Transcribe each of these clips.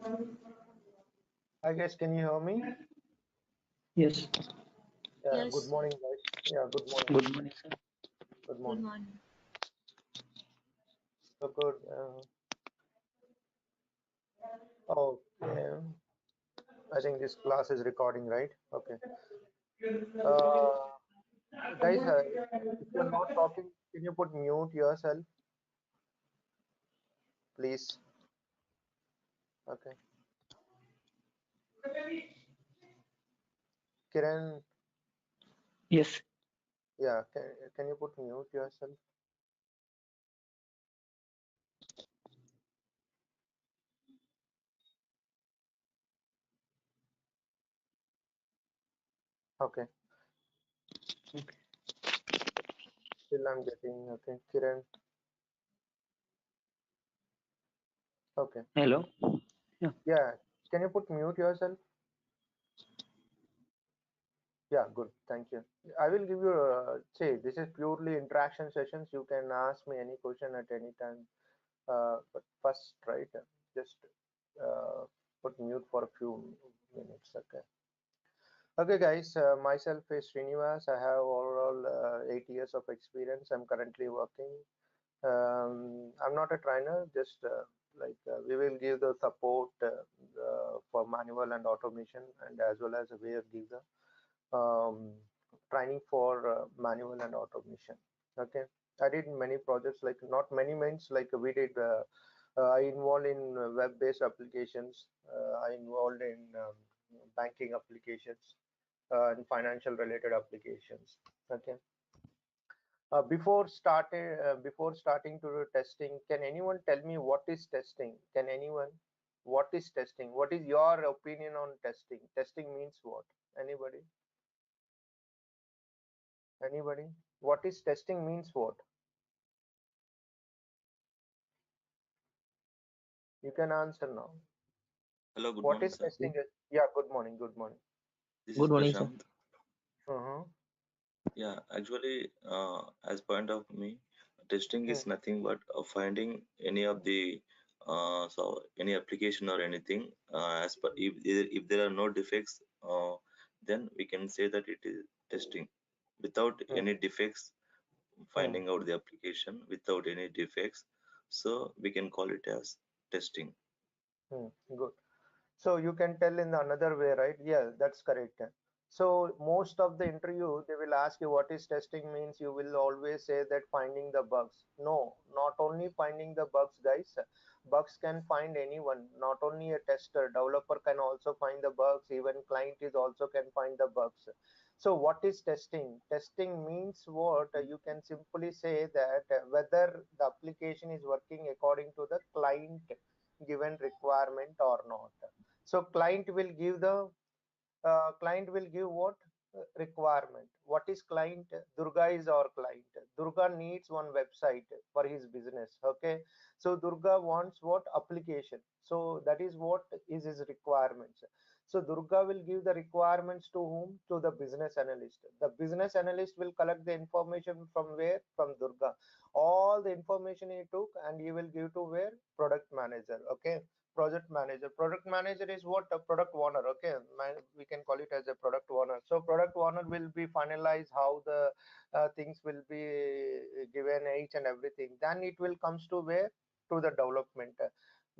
I guess, can you hear me? Yes. Yeah, good Yes. morning, guys. Yeah, good morning. Good morning, sir. Good Good morning. morning. So good. Oh, yeah. I think this class is recording, right? Okay. Uh, guys, if you're not talking, can you put mute yourself, please? Okay. Kiran, Yes. yeah, can you put mute yourself? Okay. Okay. Still I'm getting, okay. Kiran, okay. Hello. Yeah. Yeah, can you put mute yourself? Yeah, good. Thank you. I will give you say this is purely interaction sessions. You can ask me any question at any time. But first, right, just uh, put mute for a few minutes. Okay. Okay, guys. Myself is Srinivas. I have overall 8 years of experience. I'm currently working. I'm not a trainer. Just we will give the support for manual and automation, and as well as we will give the training for manual and automation. Okay, I did many projects, like not many means, like we did. I involved in web-based applications. I involved in banking applications and financial related applications. Okay. Before starting to do testing, can anyone tell me what is testing? Can anyone? What is testing? What is your opinion on testing? Testing means what? Anybody? Anybody? What is testing means what? You can answer now. Hello, good What morning, is sir. testing? Yeah, good morning. Good morning. This is Good morning, sir. Prashant. Uh-huh. Yeah, actually, as point of me, testing Hmm. is nothing but finding any of the any application or anything as per if there are no defects, then we can say that it is testing. Without Hmm. any defects, Hmm. finding out the application without any defects, so we can call it as testing. Hmm. Good. So you can tell in another way, right? Yeah, that's correct. So most of the interview, they will ask you what is testing means. You will always say that finding the bugs. No, not only finding the bugs, guys. Bugs can find anyone, not only a tester. Developer can also find the bugs. Even client is also can find the bugs. So what is testing? Testing means what? You can simply say that whether the application is working according to the client given requirement or not. So client will give what? Requirement. What is client? Durga is our client. Durga needs one website for his business. Okay, so Durga wants what? Application. So that is what is his requirements. So Durga will give the requirements to whom? To the business analyst. The business analyst will collect the information from where? From Durga. All the information he took and he will give to where? Product manager. Okay, project manager. Product manager is what? A product owner. Okay, we can call it as a product owner. So product owner will be finalize how the things will be given, each and everything. Then it will comes to where? To the development.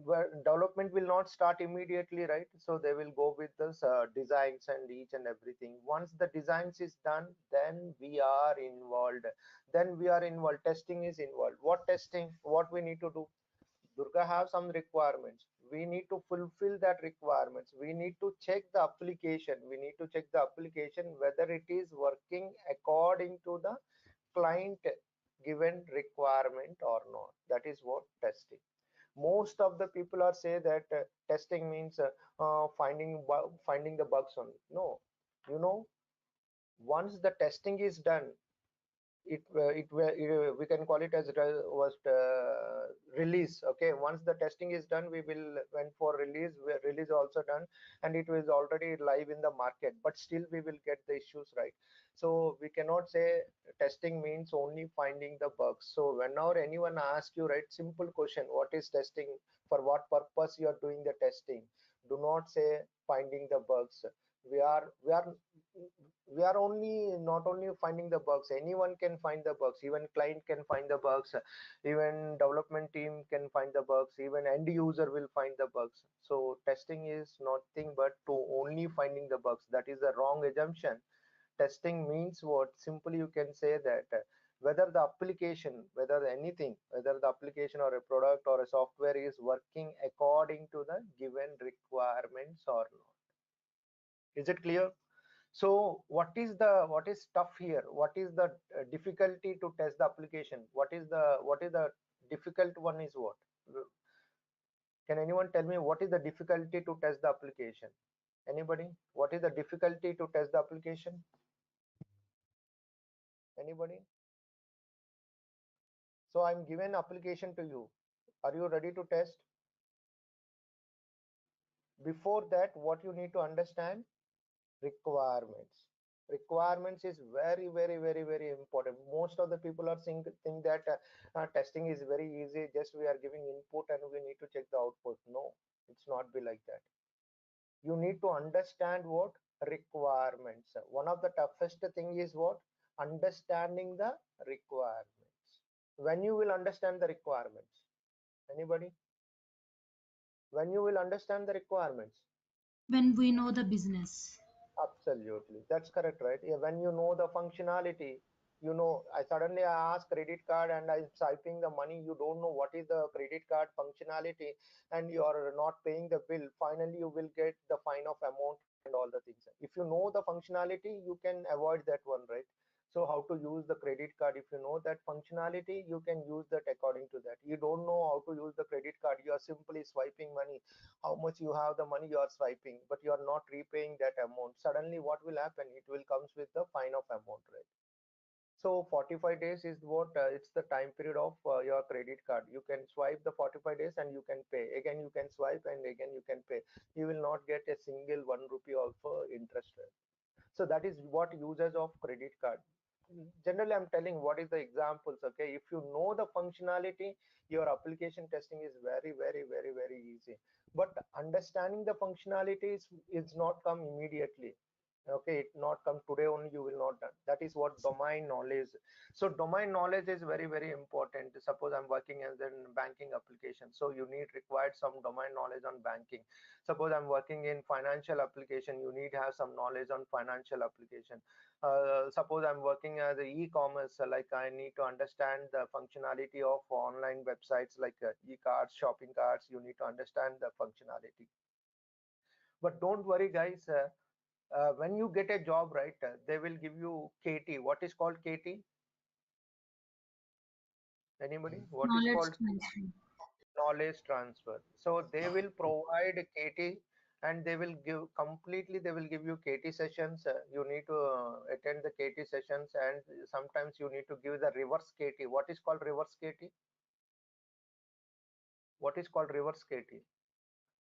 Where development will not start immediately, right? So they will go with this designs and each and everything. Once the designs is done, then we are involved. Testing is involved. What testing? What we need to do? Durga have some requirements. We need to fulfill that requirements. We need to check the application. We need to check the application whether it is working according to the client given requirement or not. That is what testing. Most of the people are say that testing means finding the bugs only. No, you know, once the testing is done, we can call it as release. Okay, once the testing is done, we will went for release, where release also done, and it was already live in the market, but still we will get the issues, right? So we cannot say testing means only finding the bugs. So whenever anyone asks you, right, simple question, what is testing, for what purpose you are doing the testing, do not say finding the bugs. We are we are we are only not only finding the bugs, anyone can find the bugs, even client can find the bugs, even development team can find the bugs, even end user will find the bugs. So testing is nothing but to only finding the bugs. That is a wrong assumption. Testing means what? Simply you can say that whether the application, whether anything, whether the application or a product or a software is working according to the given requirements or not. Is it clear? So what is tough here? What is the difficulty to test the application? What is the difficult one is what? Can anyone tell me what is the difficulty to test the application? Anybody? What is the difficulty to test the application? Anybody? So I'm given application to you. Are you ready to test? Before that, what you need to understand? Requirements. Requirements is very, very, very, very important. Most of the people are think that testing is very easy. Just we are giving input and we need to check the output. No, it's not be like that. You need to understand what? Requirements. One of the toughest thing is what? Understanding the requirements. When you will understand the requirements? Anybody? When you will understand the requirements? When we know the business. Absolutely, that's correct, right? Yeah, when you know the functionality, I ask credit card and I'm swiping the money. You don't know what is the credit card functionality, and you are not paying the bill. Finally, you will get the fine of amount and all the things. If you know the functionality, you can avoid that one, right? So how to use the credit card? If you know that functionality, you can use that according to that. You don't know how to use the credit card. You are simply swiping money. How much you have the money you are swiping, but you are not repaying that amount. Suddenly what will happen? It will comes with the fine of amount, right? So 45 days is what it's the time period of your credit card. You can swipe the 45 days and you can pay again, you can swipe and again you can pay. You will not get a single 1 rupee of interest rate. So that is what users of credit card. Generally I'm telling what is the examples. Okay, if you know the functionality, your application testing is very, very, very, very easy. But understanding the functionality is not come immediately. Okay, it not come today only, you will not done. That is what domain knowledge. So domain knowledge is very, very important. Suppose I'm working as a banking application, so you need required some domain knowledge on banking. Suppose I'm working in financial application, you need have some knowledge on financial application. Suppose I'm working as a e-commerce, like I need to understand the functionality of online websites like e-cards, shopping cards. You need to understand the functionality. But don't worry guys, when you get a job, right, they will give you KT. What is called KT? Anybody? What is Knowledge called transfer. knowledge transfer? So they will provide KT, and they will give completely, they will give you KT sessions. You need to attend the KT sessions, and sometimes you need to give the reverse KT. What is called reverse KT? What is called reverse KT?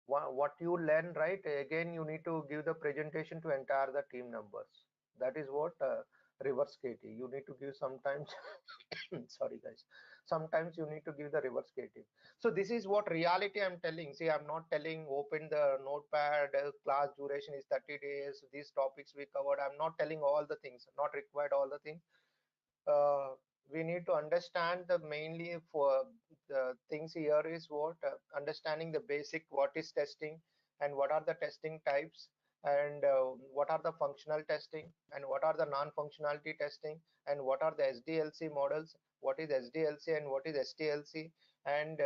What you learn, right, again you need to give the presentation to entire the team members. That is what reverse KT you need to give sometimes. Sorry guys, sometimes you need to give the reverse KT. So this is what reality I'm telling. See, I'm not telling open the notepad, class duration is 30 days, these topics we covered. I'm not telling all the things, not required all the things. uh, we need to understand the mainly for the things here is what understanding the basic, what is testing and what are the testing types, and what are the functional testing and what are the non-functionality testing, and what are the SDLC models, what is SDLC and what is STLC, and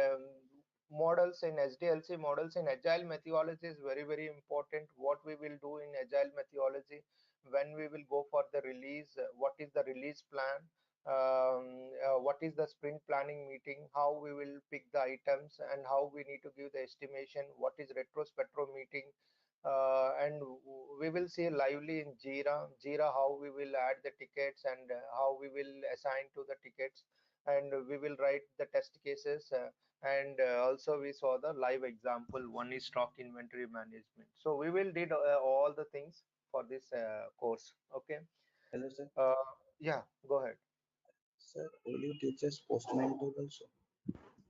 models in SDLC, models in agile methodology is very, very important. What we will do in agile methodology when we will go for the release, what is the release plan, what is the sprint planning meeting, how we will pick the items and how we need to give the estimation, what is retrospectro meeting, and we will see lively in Jira how we will add the tickets and how we will assign to the tickets, and we will write the test cases, and also we saw the live example. One is stock inventory management. So we will did all the things for this course. Okay. Hello, sir. uh, yeah, go ahead. Sir, will you teach us postman code also?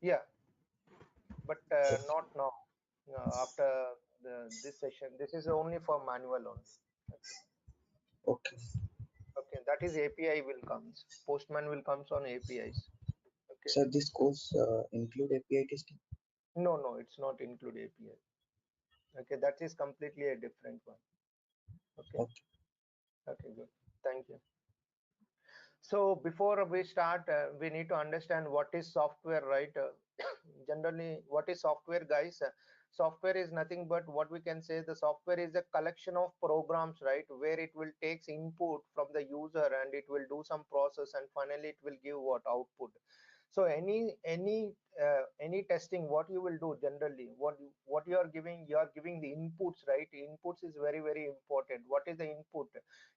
Yeah, but not now. After this session, this is only for manual only. Okay. Okay. Okay, that is API will comes. Postman will comes on APIs. Okay. Sir, this course include API testing? No, no, it's not include API. Okay, that is completely a different one. Okay. Okay. Okay, good. Thank you. So before we start, we need to understand what is software, right? Generally, what is software, guys? Software is nothing but what we can say. The software is a collection of programs, right? Where it will takes input from the user and it will do some process, and finally it will give what output. So any testing, what you will do generally, what you are giving the inputs, right? Inputs is very very important. What is the input?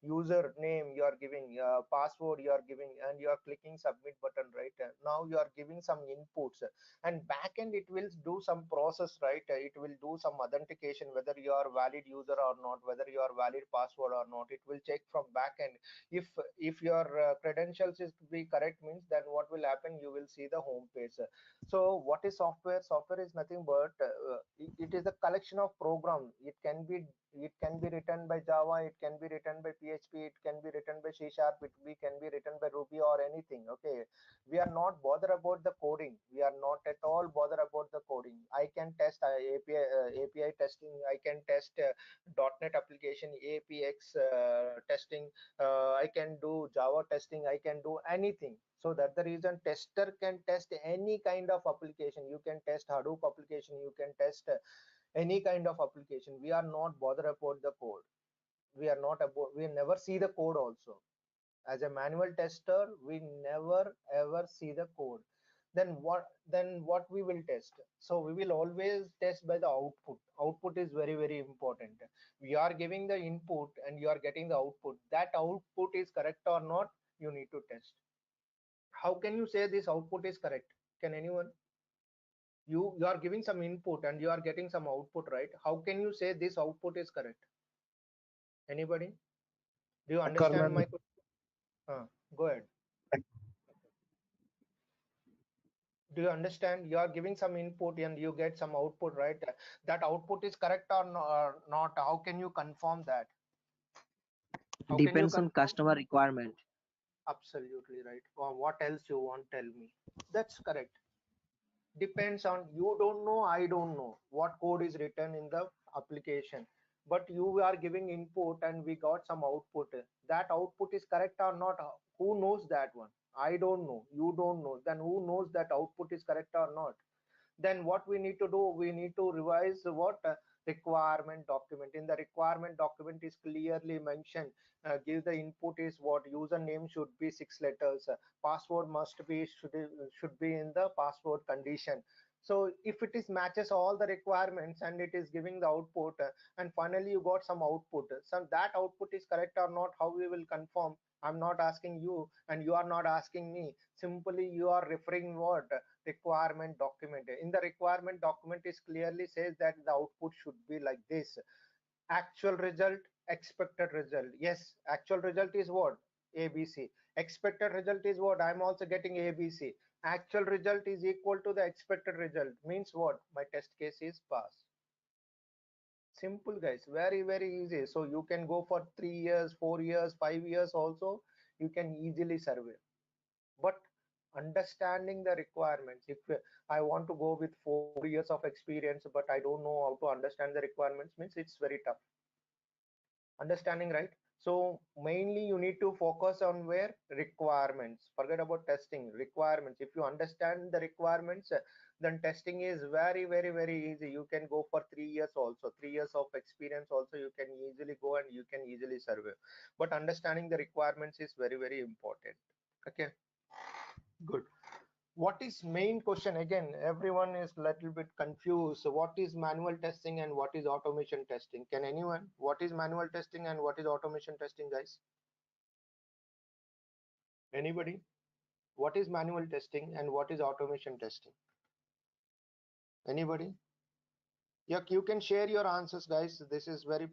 User name you are giving, password you are giving, and you are clicking submit button, right? Now you are giving some inputs, and backend it will do some process, right? It will do some authentication, whether you are valid user or not, whether you are valid password or not. It will check from backend. If your credentials is to be correct, means then what will happen, you will see the home page. So what is software? Software is nothing but it is a collection of program. It can be written by Java, it can be written by PHP, it can be written by C Sharp, can be written by Ruby or anything. Okay, we are not bothered about the coding. We are not at all bothered about the coding. I can test API testing. I can test .NET application APX testing. I can do Java testing. I can do anything. So that the reason tester can test any kind of application. You can test Hadoop application. You can test any kind of application. We are not bothered about the code. We are not about. We never see the code also. As a manual tester, we never ever see the code. Then what we will test? So we will always test by the output. Output is very very important. We are giving the input and you are getting the output. That output is correct or not, you need to test. How can you say this output is correct? Can anyone? You are giving some input and you are getting some output, right? How can you say this output is correct? Anybody? Do you understand my question? Go ahead. Do you understand? You are giving some input and you get some output, right? That output is correct or not? How can you confirm that? How can you Depends on confirm? customer requirement. Absolutely right. What else you want? Tell me. That's correct. Depends on, you don't know, I don't know what code is written in the application, but you are giving input and we got some output. That output is correct or not? Who knows that one? I don't know, you don't know. Then who knows that output is correct or not? Then what we need to do, we need to revise what requirement document. In the requirement document is clearly mentioned, give the input is what, username should be 6 letters, password should be in the password condition. So if it is matches all the requirements and it is giving the output, and finally you got some output, so that output is correct or not, how we will confirm? I'm not asking you and you are not asking me. Simply you are referring what requirement document. In the requirement document is clearly says that the output should be like this: actual result, expected result. Yes, actual result is what? ABC. Expected result is what? I'm also getting ABC. Actual result is equal to the expected result, means what? My test case is pass. Simple, guys. Very very easy. So you can go for 3 years, 4 years, 5 years also, you can easily survey. But understanding the requirements, if I want to go with 4 years of experience but I don't know how to understand the requirements, means it's very tough. Understanding, right? So mainly you need to focus on where requirements. Forget about testing. Requirements. If you understand the requirements, then testing is very very very easy. You can go for 3 years also, 3 years of experience also, you can easily go and you can easily survey. But understanding the requirements is very very important. Okay, good. What is main question? Again, everyone is little bit confused. So what is manual testing and what is automation testing? Can anyone? What is manual testing and what is automation testing, guys? Anybody? What is manual testing and what is automation testing? Anybody? Yeah, you can share your answers, guys. This is very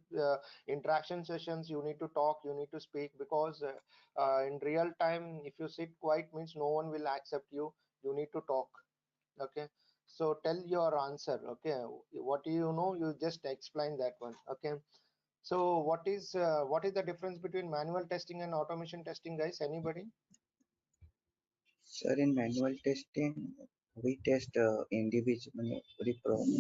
interaction sessions. You need to talk, you need to speak, because in real time, if you sit quiet, means no one will accept you. You need to talk. Okay, so tell your answer. Okay, what do you know? You just explain that one. Okay, so what is the difference between manual testing and automation testing, guys? Anybody? Sir, in manual testing, we test individually.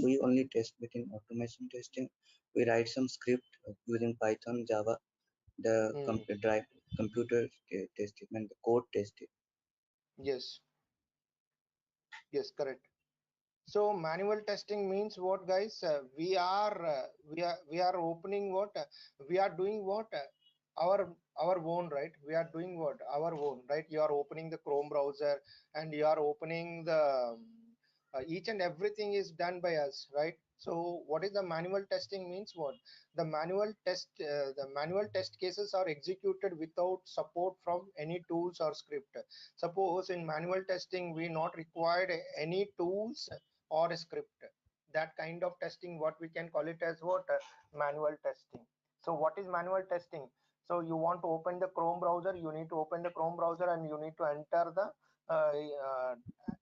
We only test. Within automation testing, we write some script using Python, Java, the drive computer testing and the code testing. Yes, yes, correct. So manual testing means what, guys? We are opening what? We are doing what? Our own, right? We are doing what? Our own, right? You are opening the Chrome browser and you are opening the each and everything is done by us, right? So what is the manual testing means? What? The manual test cases are executed without support from any tools or script. Suppose in manual testing we not required any tools or a script. That kind of testing, what we can call it as what? Manual testing. So what is manual testing? So you want to open the Chrome browser, you need to open the Chrome browser and you need to enter the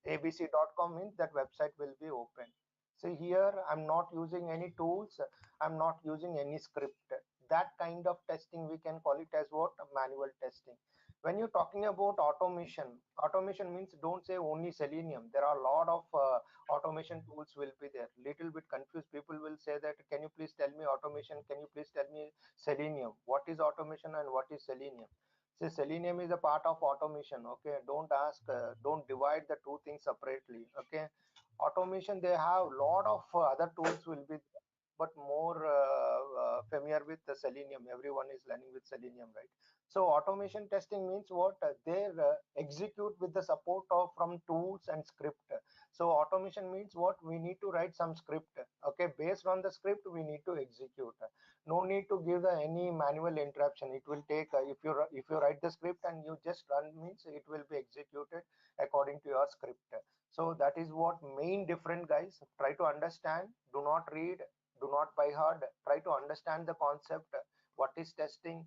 abc.com, means that website will be open. See here, I'm not using any tools, I'm not using any script. That kind of testing we can call it as what? Manual testing. When you're talking about automation means don't say only Selenium. There are a lot of automation tools will be there. Little bit confused people will say that, can you please tell me automation, can you please tell me Selenium? What is automation and what is Selenium? See, Selenium is a part of automation. Okay, don't ask, don't divide the two things separately. Okay, automation, they have lot of other tools will be, but more familiar with the Selenium. Everyone is learning with Selenium, right? So automation testing means what? They execute with the support of from tools and script. So automation means what? We need to write some script. Okay, based on the script we need to execute. No need to give the any manual interruption. It will take if you write the script and you just run, means it will be executed according to your script. So that is what main difference, guys. Try to understand. Do not read. Do not by heart. Try to understand the concept. What is testing?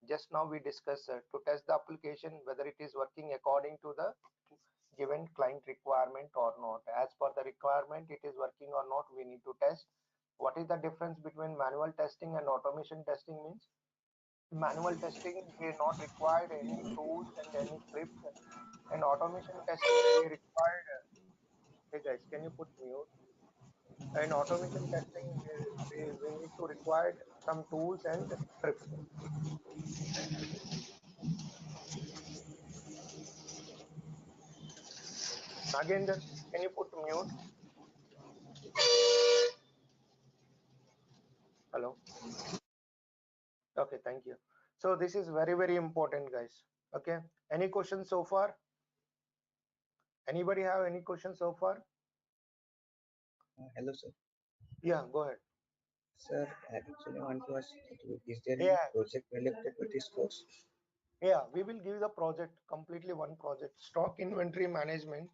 Just now we discussed to test the application whether it is working according to the given client requirement or not. As per the requirement, it is working or not, we need to test. What is the difference between manual testing and automation testing? Means manual testing, we not required any tools and any script, and automation testing we required. Hey guys, can you put mute? In automation testing we need to require some tools and script. Nagendra, can you put mute? Hello. Okay, thank you. So this is very important, guys. Okay, any questions so far? Anybody have any questions so far? Hello, sir. Yeah, go ahead. Sir, I actually want to ask, is there any Yeah, project related with this course? yeah, we will give the project, completely one project, stock inventory management.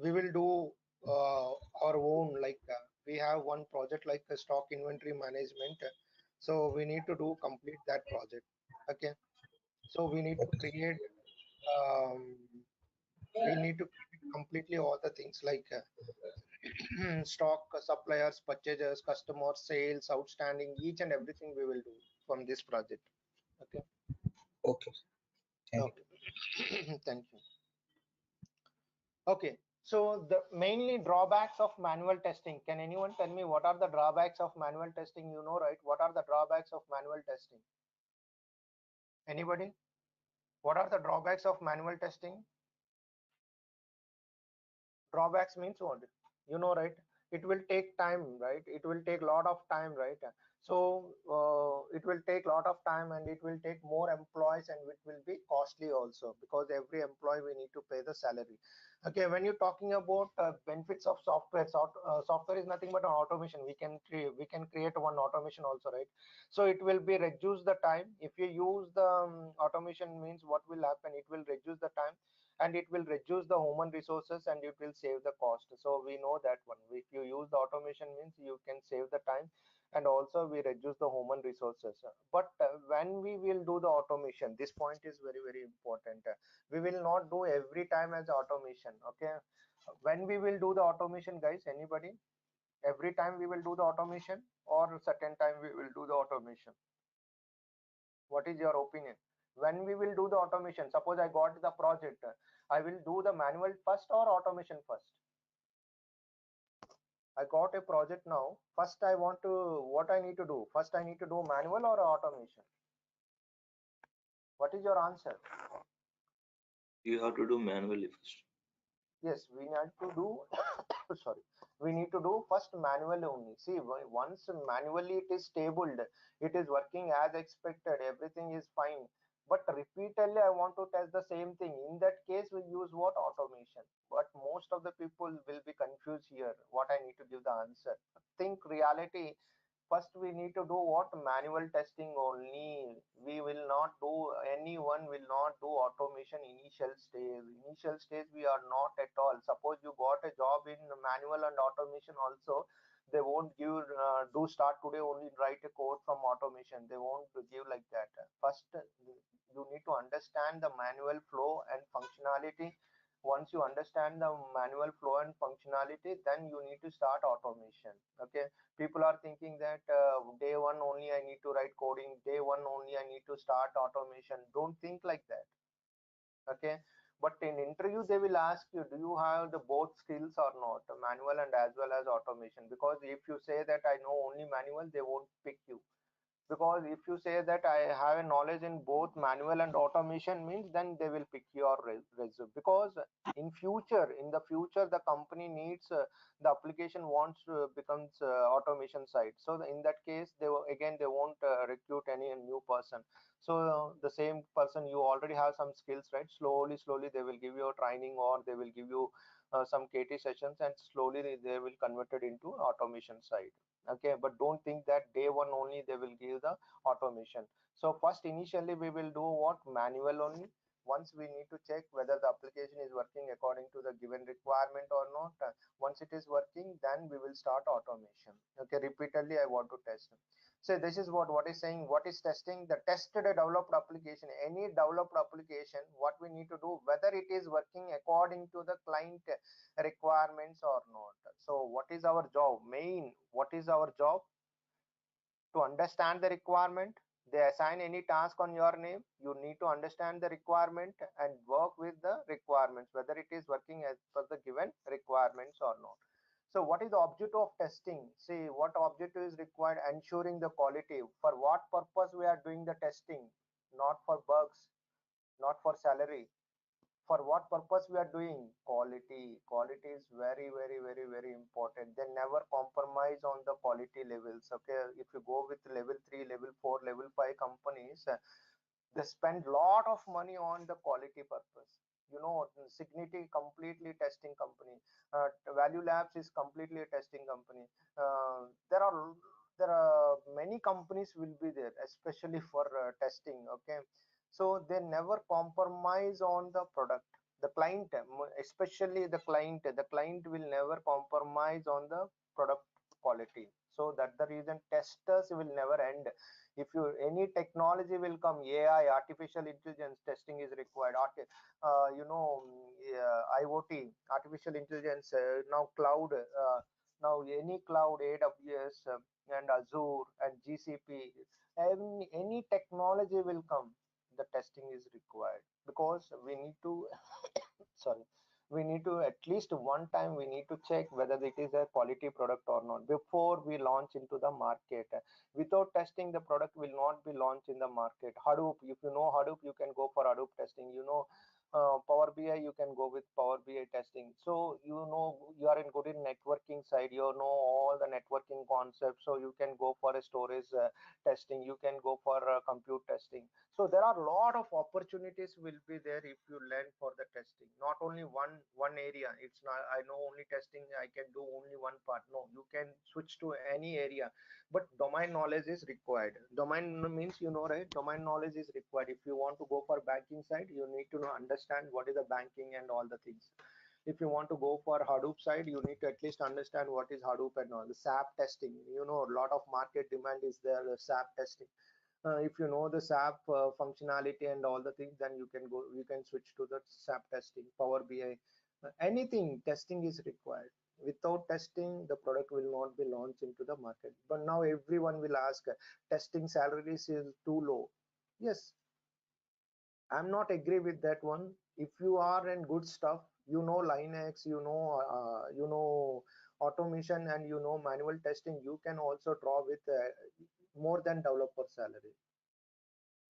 We will do our own, like we have one project like a stock inventory management. So we need to do complete that project. Okay, so we need to create um, we need to create completely all the things like stock, suppliers, purchasers, customers, sales, outstanding, each and everything we will do from this project. Okay. Okay. Thank Okay. Thank you. Okay, so the mainly drawbacks of manual testing. Can anyone tell me what are the drawbacks of manual testing? You know, right? What are the drawbacks of manual testing? Anybody? What are the drawbacks of manual testing? Drawbacks means what? You know, right? It will take time, right? It will take a lot of time, right? So it will take a lot of time, and it will take more employees, and it will be costly also, because every employee we need to pay the salary. Okay, when you're talking about benefits of software, software is nothing but an automation. We can create one automation also, right? So it will be reduce the time. If you use the automation, means what will happen, it will reduce the time, and it will reduce the human resources, and it will save the cost. So we know that one, if you use the automation, means you can save the time, and also we reduce the human resources. But when we will do the automation, this point is very, very important. We will not do every time as automation. Okay, when we will do the automation, guys, anybody, every time we will do the automation, or certain time we will do the automation? What is your opinion? When we will do the automation, suppose I got the project, I will do the manual first or automation first? I got a project now. First, I want to, what I need to do? First, I need to do manual or automation? What is your answer? You have to do manually first. Yes, we need to do, sorry, we need to do first manually only. See, once manually it is stabled, it is working as expected, everything is fine. But repeatedly, I want to test the same thing. In that case, we use what? Automation. But most of the people will be confused here. What I need to give the answer? Think reality. First we need to do what? Manual testing only. We will not do, anyone will not do automation initial stage. We are not at all. Suppose you got a job in manual and automation also, they won't give do start today only, write a code from automation. They won't give like that. First you need to understand the manual flow and functionality. Once you understand the manual flow and functionality, then you need to start automation. Okay, people are thinking that day one only I need to write coding, day one only I need to start automation. Don't think like that. Okay, but in interview they will ask you, do you have the both skills or not, manual and as well as automation? Because if you say that I know only manual, they won't pick you. Because if you say that I have a knowledge in both manual and automation, means then they will pick your resume. Because in the future the company needs the application wants to becomes automation side. So in that case again they won't recruit any new person. So the same person, you already have some skills, right? Slowly they will give you a training, or they will give you some KT sessions, and slowly they will convert it into automation side. Okay, but don't think that day one only they will give the automation. So first initially we will do what? Manual only. Once we need to check whether the application is working according to the given requirement or not. Once it is working, then we will start automation. Okay, repeatedly I want to test. So this is what is saying. What is testing? The tested developed application, any developed application, what we need to do, whether it is working according to the client requirements or not. So what is our job? What is our job? To understand the requirement. They assign any task on your name, you need to understand the requirement and work with the requirements, whether it is working as per the given requirements or not. So what is the objective of testing? See, what objective is required? Ensuring the quality. For what purpose we are doing the testing? Not for bugs, not for salary. For what purpose we are doing? Quality is very, very, very, very important. They never compromise on the quality levels. Okay, if you go with level 3, level 4, level 5 companies, they spend lot of money on the quality purpose. Signity completely testing company, Value Labs is completely a testing company. There are many companies will be there, especially for testing. Okay, so they never compromise on the product. The client, especially the client will never compromise on the product quality. So that's the reason testers will never end. If you any technology will come, AI, artificial intelligence, testing is required. IoT, artificial intelligence, now cloud, now any cloud, AWS, and Azure and GCP, any technology will come, the testing is required. Because we need to sorry, we need to at least one time we need to check whether it is a quality product or not before we launch into the market. Without testing, the product will not be launched in the market. Hadoop, if you know Hadoop, you can go for Hadoop testing. Power BI, you can go with Power BI testing. So you are in good in networking side. You know all the networking concepts. So you can go for a storage testing. You can go for compute testing. So there are a lot of opportunities will be there if you learn for the testing. Not only one area. It's not I know only testing. I can do only one part. No, you can switch to any area, but domain knowledge is required. Domain means, right, domain knowledge is required. If you want to go for banking side, you need to know, understand what is the banking and all the things. If you want to go for Hadoop side, you need to at least understand what is Hadoop and all the SAP testing. A lot of market demand is there, the SAP testing. If you know the SAP functionality and all the things, then you can switch to the SAP testing, Power BI. Anything testing is required. Without testing, the product will not be launched into the market. But now everyone will ask, testing salaries is too low. Yes, I'm not agree with that one. If you are in good stuff, Linux, automation, and manual testing, you can also draw with more than developer salary.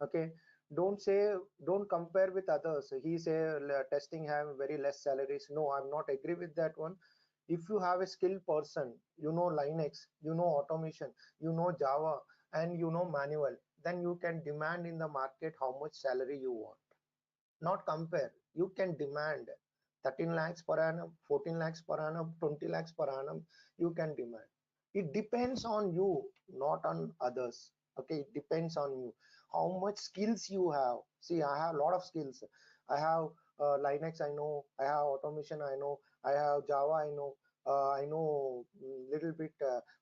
Okay, don't compare with others. He say testing have very less salaries. No, I'm not agree with that one. If you have a skilled person, Linux, automation, Java, and manual, then you can demand in the market how much salary you want. Not compare, you can demand 13 lakhs per annum, 14 lakhs per annum, 20 lakhs per annum. You can demand. It depends on you, not on others. Okay, it depends on you, how much skills you have. See, I have a lot of skills. I have Linux, I know. I have automation, I know. I have Java, I know. I know little bit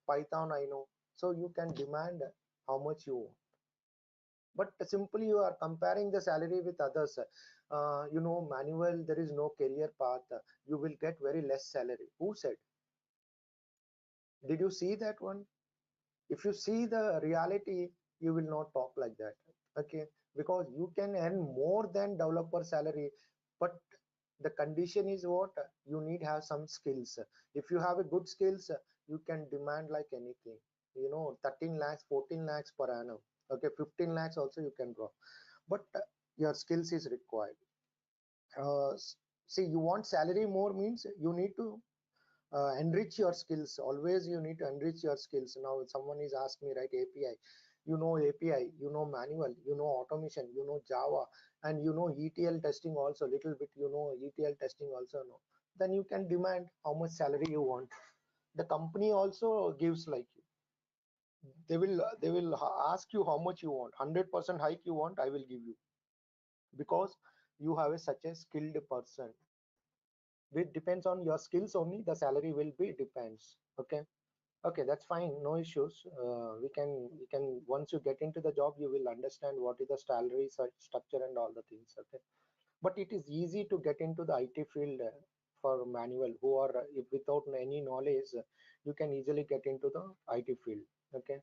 Python, I know. So you can demand how much you want. But simply you are comparing the salary with others. Manual, there is no career path. You will get very less salary. Who said? Did you see that one? If you see the reality, you will not talk like that. Okay, because you can earn more than developer salary, but the condition is what? You need have some skills. If you have a good skills, you can demand like anything. 13 lakhs, 14 lakhs per annum. Okay, 15 lakhs also you can draw, but your skills is required. uh, See, you want salary more means you need to enrich your skills. Always you need to enrich your skills. Now someone is asked me, right, API, API, manual, automation, Java, and ETL testing also little bit, ETL testing also, no. Then you can demand how much salary you want. The company also gives like you. They will ask you how much you want. 100% hike you want, I will give you, because you have such a skilled person. It depends on your skills only, the salary will be depends. Okay. Okay, that's fine, no issues. We can once you get into the job, you will understand what is the salary structure and all the things. Okay, but it is easy to get into the IT field for manual who are if without any knowledge, you can easily get into the IT field. Okay,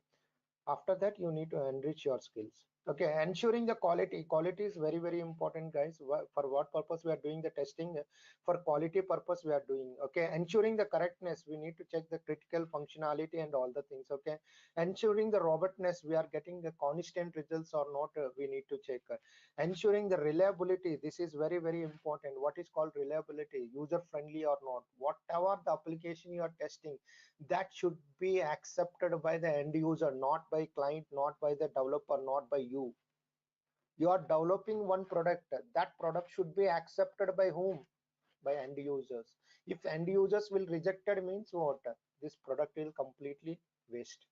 after that you need to enrich your skills. Okay, ensuring the quality is very very important, guys. For what purpose we are doing the testing? For quality purpose we are doing. Okay, ensuring the correctness, we need to check the critical functionality and all the things. Okay, ensuring the robustness, we are getting the constant results or not, we need to check. Ensuring the reliability, this is very very important. What is called reliability? User friendly or not, whatever the application you are testing, that should be accepted by the end user, not by client, not by the developer, not by you. You are developing one product, that product should be accepted by whom? By end users. If end users will reject it, means what? This product will completely waste.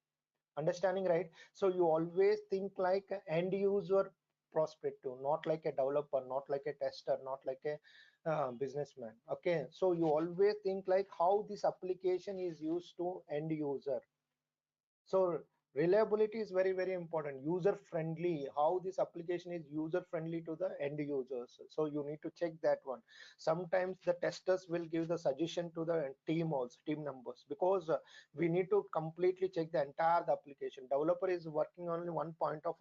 Understanding, right? So you always think like end user perspective, not like a developer, not like a tester, not like a businessman. Okay, so you always think like how this application is used to end user. So reliability is very very important. User friendly, how this application is user friendly to the end users. So you need to check that one. Sometimes the testers will give the suggestion to the team also, team members, because we need to completely check the entire the application. Developer is working only one point of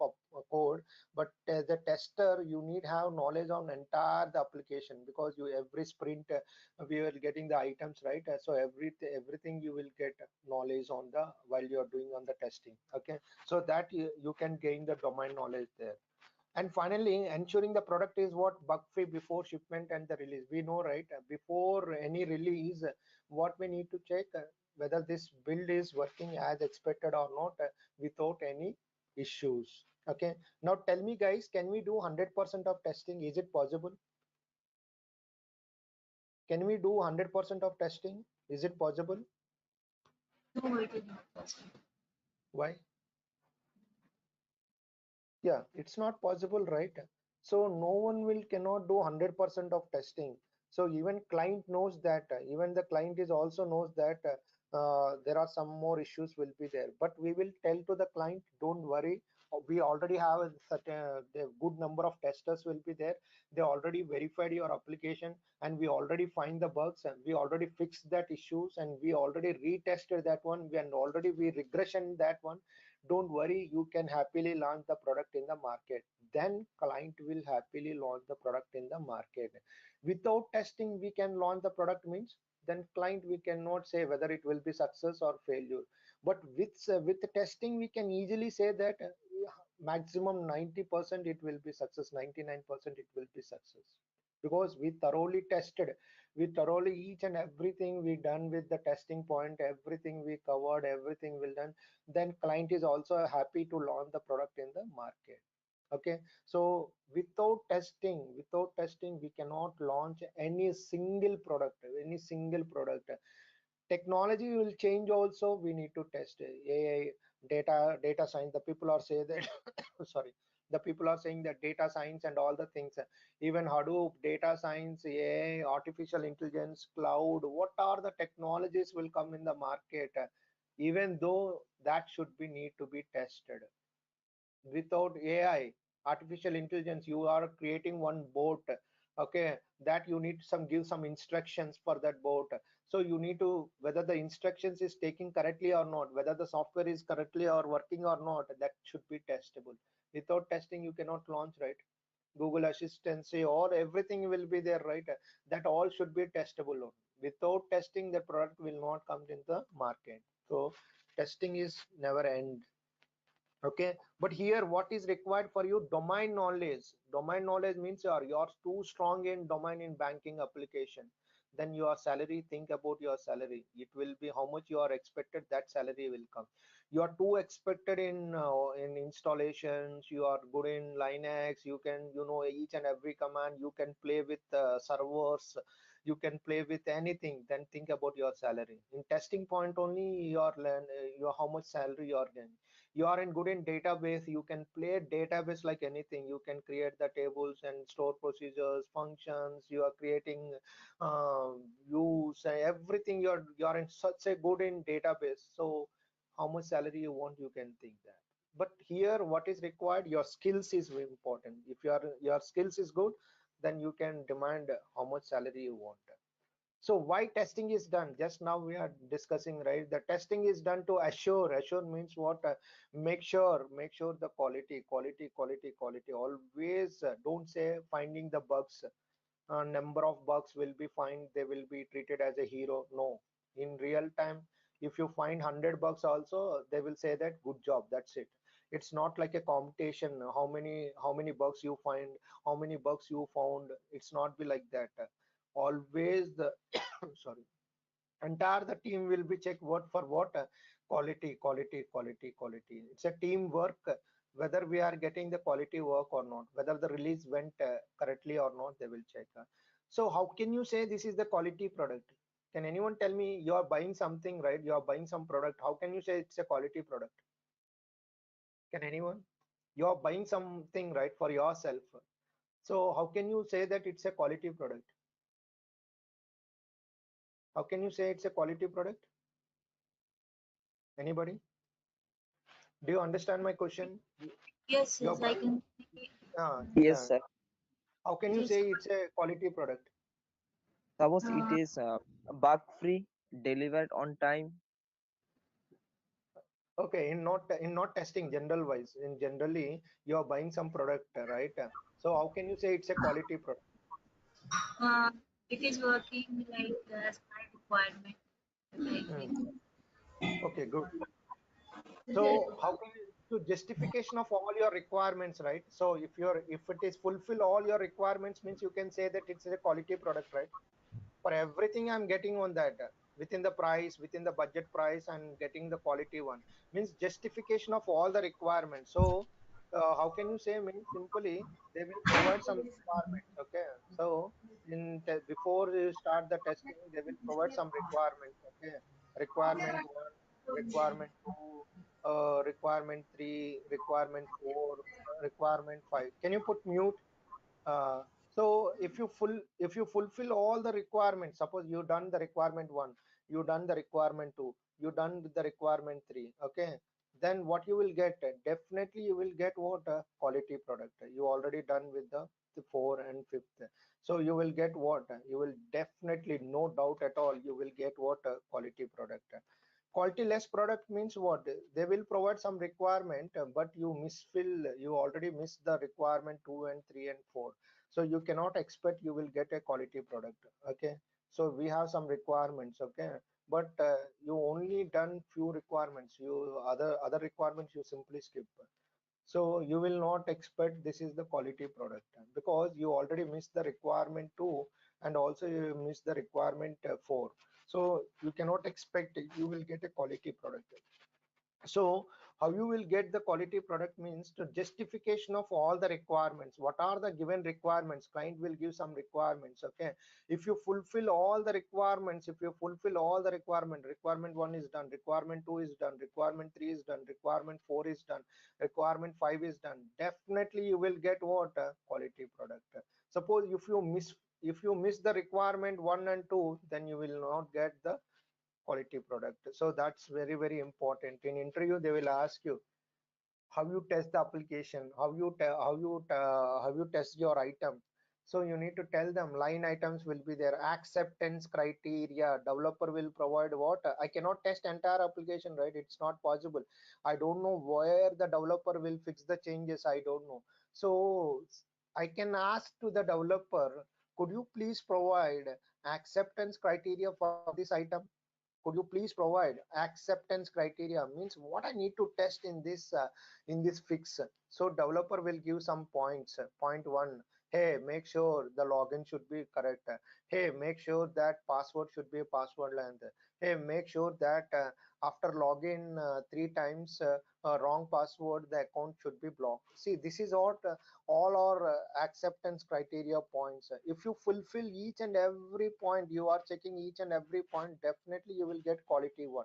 code, but as a tester you need have knowledge on entire the application, because you every sprint we are getting the items, right? So everything you will get knowledge on the while you are doing on the testing. Okay, so that you can gain the domain knowledge there. And finally, ensuring the product is what bug free before shipment and the release. We know, right? Before any release, what we need to check whether this build is working as expected or not without any issues. Okay. Now tell me, guys, can we do 100% of testing? Is it possible? Can we do 100% of testing? Is it possible? No, it is not possible. Why? Yeah, it's not possible, right? So no one will cannot do 100% of testing. So even client knows that, even the client is also knows that there are some more issues will be there, but we will tell to the client, don't worry, we already have a certain the good number of testers will be there. They already verified your application, and we already find the bugs, and we already fixed that issues, and we already retested that one, and already we regression that one. Don't worry, you can happily launch the product in the market. Then client will happily launch the product in the market. Without testing we can launch the product means, then client we cannot say whether it will be success or failure. But with testing we can easily say that maximum 90% it will be success, 99% it will be success, because we thoroughly tested, we thoroughly each and everything we done with the testing point, everything we covered, everything will done. Then client is also happy to launch the product in the market. Okay, so without testing we cannot launch any single product, any single product. Technology will change also, we need to test AI, data science. The people are saying that sorry, the people are saying that data science and all the things, even Hadoop, data science, AI, artificial intelligence, cloud, what are the technologies will come in the market, even though that should be need to be tested. Without AI, artificial intelligence, you are creating one bot, okay, that you need some give some instructions for that bot. So you need to whether the instructions is taking correctly or not, whether the software is correctly or working or not, that should be testable. Without testing you cannot launch, right? Google Assistant, or everything will be there, right? That all should be testable only. Without testing the product will not come in the market. So testing is never end. Okay, but here what is required for you? Domain knowledge. Domain knowledge means you're too strong in domain in banking application, then your salary, think about your salary, it will be how much you are expected, that salary will come. You are too expected in installations, you are good in Linux, you can, you know, each and every command, you can play with servers, you can play with anything, then think about your salary. In testing point only your how much salary you are getting. You are in good in database, you can play database like anything, you can create the tables and store procedures, functions, you are creating views, everything. You're in such a good in database, so how much salary you want, you can think that. But here what is required, your skills is very important. If your skills is good, then you can demand how much salary you want. So why testing is done, just now we are discussing, right? The testing is done to assure means what, make sure the quality always. Don't say finding the bugs, number of bugs will be fine, they will be treated as a hero. No, in real time if you find 100 bugs also, they will say that good job, that's it. It's not like a competition, how many bugs you find, how many bugs you found, it's not be like that. Always the sorry, entire the team will be checked what for what, quality. It's a teamwork, whether we are getting the quality work or not, whether the release went correctly or not, they will check. So how can you say this is the quality product? Can anyone tell me? You are buying something, right? You are buying some product, how can you say it's a quality product? Can anyone? You are buying something, right, for yourself, so how can you say that it's a quality product? How can you say it's a quality product? Anybody? Do you understand my question? Yes, You're yes, I buying, can see Yes, yeah. sir. How can it you is. say it's a quality product? Suppose it Uh, is bug free, delivered on time. Okay, in not testing, general wise, in generally you're buying some product, right? So how can you say it's a quality product? uh, it is working like as my requirement, like Hmm. this. Okay, good. So how can you? So justification of all your requirements, right? So if it is fulfill all your requirements, means you can say that it's a quality product, right? For everything I'm getting on that, within the price, within the budget price, and getting the quality one, means justification of all the requirements. So how can you say, means simply they will provide some requirements, okay? So before you start the testing, they will provide some requirements, okay? Requirement 1, requirement 2, requirement 3, requirement 4, requirement 5. Can you put mute? uh, so if you fulfill all the requirements, suppose you done the requirement 1, you done the requirement 2, you done the requirement 3, okay, then what you will get, definitely you will get what, quality product. You already done with the 4 and 5th, so you will get what, you will definitely, no doubt at all, you will get what, quality product. Quality less product means what, they will provide some requirement, but you misfill, you already missed the requirement 2 and 3 and 4, so you cannot expect you will get a quality product, okay? So we have some requirements, okay, but you only done few requirements, you other requirements you simply skip, so you will not expect this is the quality product, because you already missed the requirement 2, and also you missed the requirement 4, so you cannot expect you will get a quality product. So how you will get the quality product means to justification of all the requirements. What are the given requirements? Client will give some requirements, okay? If you fulfill all the requirements, if you fulfill all the requirement 1 is done, requirement 2 is done, requirement 3 is done, requirement 4 is done, requirement 5 is done, definitely you will get what, quality product. Suppose if you miss the requirement 1 and 2, then you will not get the quality product. So that's very very important. In interview they will ask you how you test the application, how you test your item. So you need to tell them line items will be there, acceptance criteria, developer will provide what, I cannot test entire application, right? It's not possible. I don't know where the developer will fix the changes, I don't know. So I can ask to the developer, could you please provide acceptance criteria for this item? Could you please provide acceptance criteria, means what I need to test in this fix? So developer will give some points. Point 1, hey, make sure the login should be correct. Hey, make sure that password should be password length. Hey, make sure that after login 3 times wrong password, the account should be blocked. See, this is what all our acceptance criteria points. If you fulfill each and every point, you are checking each and every point, definitely you will get quality one.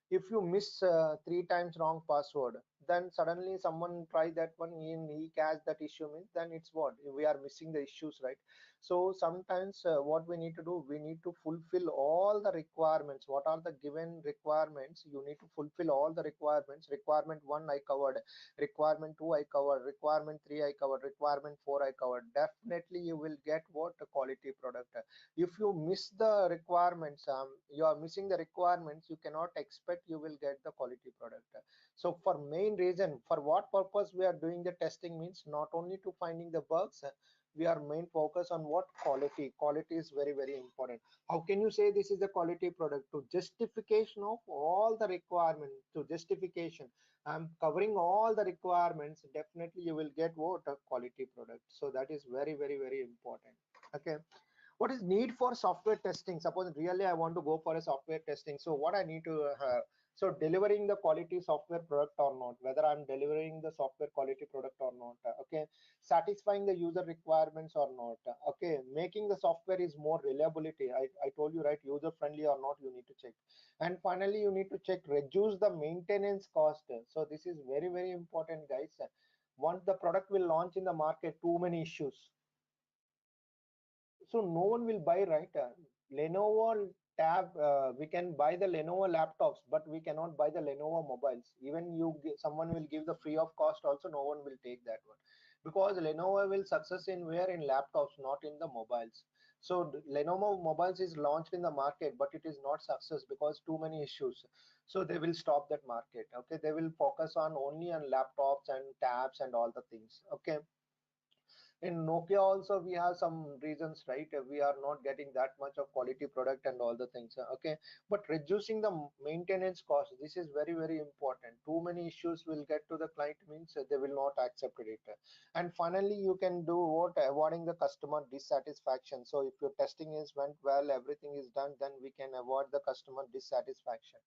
If you miss 3 times wrong password, then suddenly someone try that one, he catch that issue, means then it's what, we are missing the issues, right? So sometimes what we need to do, we need to fulfill all the requirements. What are the given requirements? You need to fulfill all the requirements. Requirement 1 I covered, requirement 2 I covered, requirement 3 I covered, requirement 4 I covered, definitely you will get what, a quality product. If you miss the requirements, you are missing the requirements, you cannot expect you will get the quality product. So for main reason, for what purpose we are doing the testing, means not only to finding the bugs, we are main focus on what, quality is very very important. How can you say this is the quality product? To justification of all the requirement, to justification, I'm covering all the requirements, definitely you will get what, a quality product. So that is very very very important, okay? What is need for software testing? Suppose really I want to go for a software testing, so what I need to have? So delivering the quality software product or not, whether I'm delivering the software quality product or not, okay? Satisfying the user requirements or not, okay? Making the software is more reliability, I told you, right? User friendly or not, you need to check. And finally you need to check reduce the maintenance cost. So this is very very important, guys. Once the product will launch in the market, too many issues, so no one will buy, right? Lenovo tab, we can buy the Lenovo laptops, but we cannot buy the Lenovo mobiles. Even someone will give the free of cost also, no one will take that one, because Lenovo will success in where, in laptops, not in the mobiles. So Lenovo mobiles is launched in the market, but it is not success because too many issues. So they will stop that market, okay? They will focus on only on laptops and tabs and all the things, okay? In Nokia also we have some reasons, right? We are not getting that much of quality product and all the things, okay. But reducing the maintenance cost, this is very very important. Too many issues will get to the client means they will not accept it. And finally you can do what, avoiding the customer dissatisfaction. So if your testing is went well, everything is done, then we can avoid the customer dissatisfaction.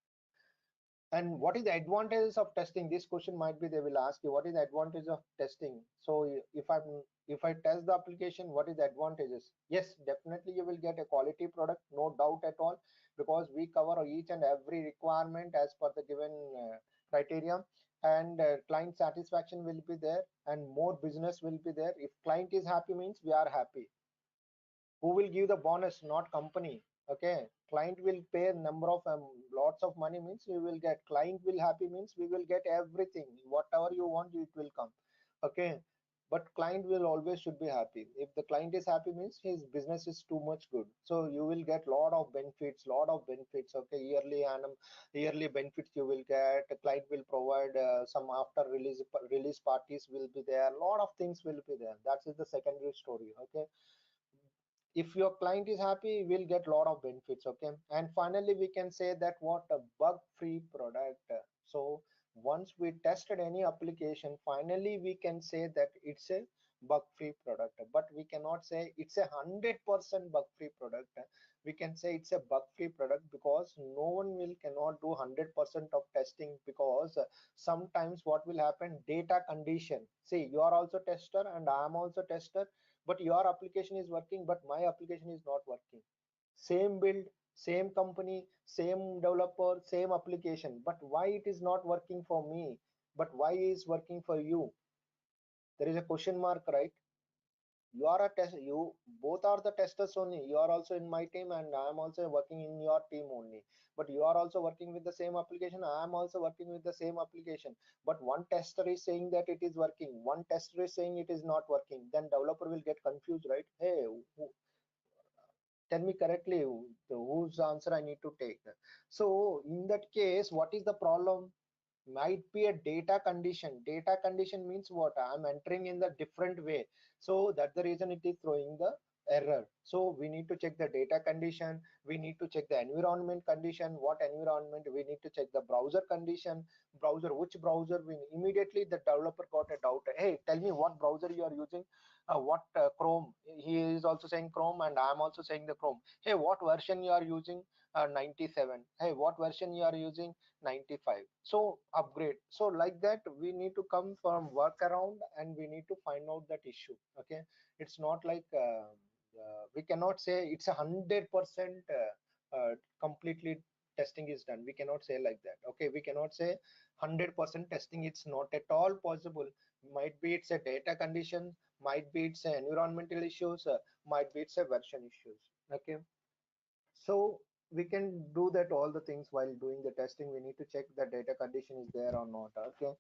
And what is the advantages of testing? This question might be, they will ask you, what is the advantage of testing? So if I test the application, what is the advantages? Yes, definitely you will get a quality product, no doubt at all, because we cover each and every requirement as per the given criteria. And client satisfaction will be there, and more business will be there. If client is happy means we are happy. Who will give the bonus? Not company, okay. Client will pay number of lots of money means we will get. Client will happy means we will get everything, whatever you want it will come, okay. But client will always should be happy. If the client is happy means his business is too much good, so you will get lot of benefits, okay. Yearly benefits you will get. The client will provide some after release parties will be there, lot of things will be there. That is the secondary story, okay. If your client is happy, we'll get a lot of benefits, okay. And finally we can say that what a bug free product. So once we tested any application, finally we can say that it's a bug free product, but we cannot say it's a 100% bug free product. We can say it's a bug free product because no one will cannot do 100% of testing, because sometimes what will happen, data condition. See, you are also tester and I am also tester, but your application is working but my application is not working. Same build, same company, same developer, same application, but why it is not working for me, but why is working for you? There is a question mark, right? You are a test, you both are the testers only. You are also in my team and I am also working in your team only, but you are also working with the same application, I am also working with the same application. But one tester is saying that it is working, one tester is saying it is not working, then developer will get confused, right? Hey, tell me correctly whose answer I need to take. So in that case, what is the problem? Might be a data condition. Data condition means what, I'm entering in the different way, so that's the reason it is throwing the error. So we need to check the data condition, we need to check the environment condition. What environment? We need to check the browser condition. Browser, which browser? We immediately the developer got a doubt, hey, tell me what browser you are using. What Chrome? He is also saying Chrome and I am also saying the Chrome. Hey, what version you are using? 97. Hey, what version you are using? 95. So upgrade. So like that we need to come from workaround and we need to find out that issue, okay. It's not like we cannot say it's 100% completely testing is done. We cannot say like that, okay. We cannot say 100% testing, it's not at all possible. Might be it's a data condition, might be it's a environmental issues, might be it's a version issues, okay. So we can do that all the things while doing the testing. We need to check the data condition is there or not, okay.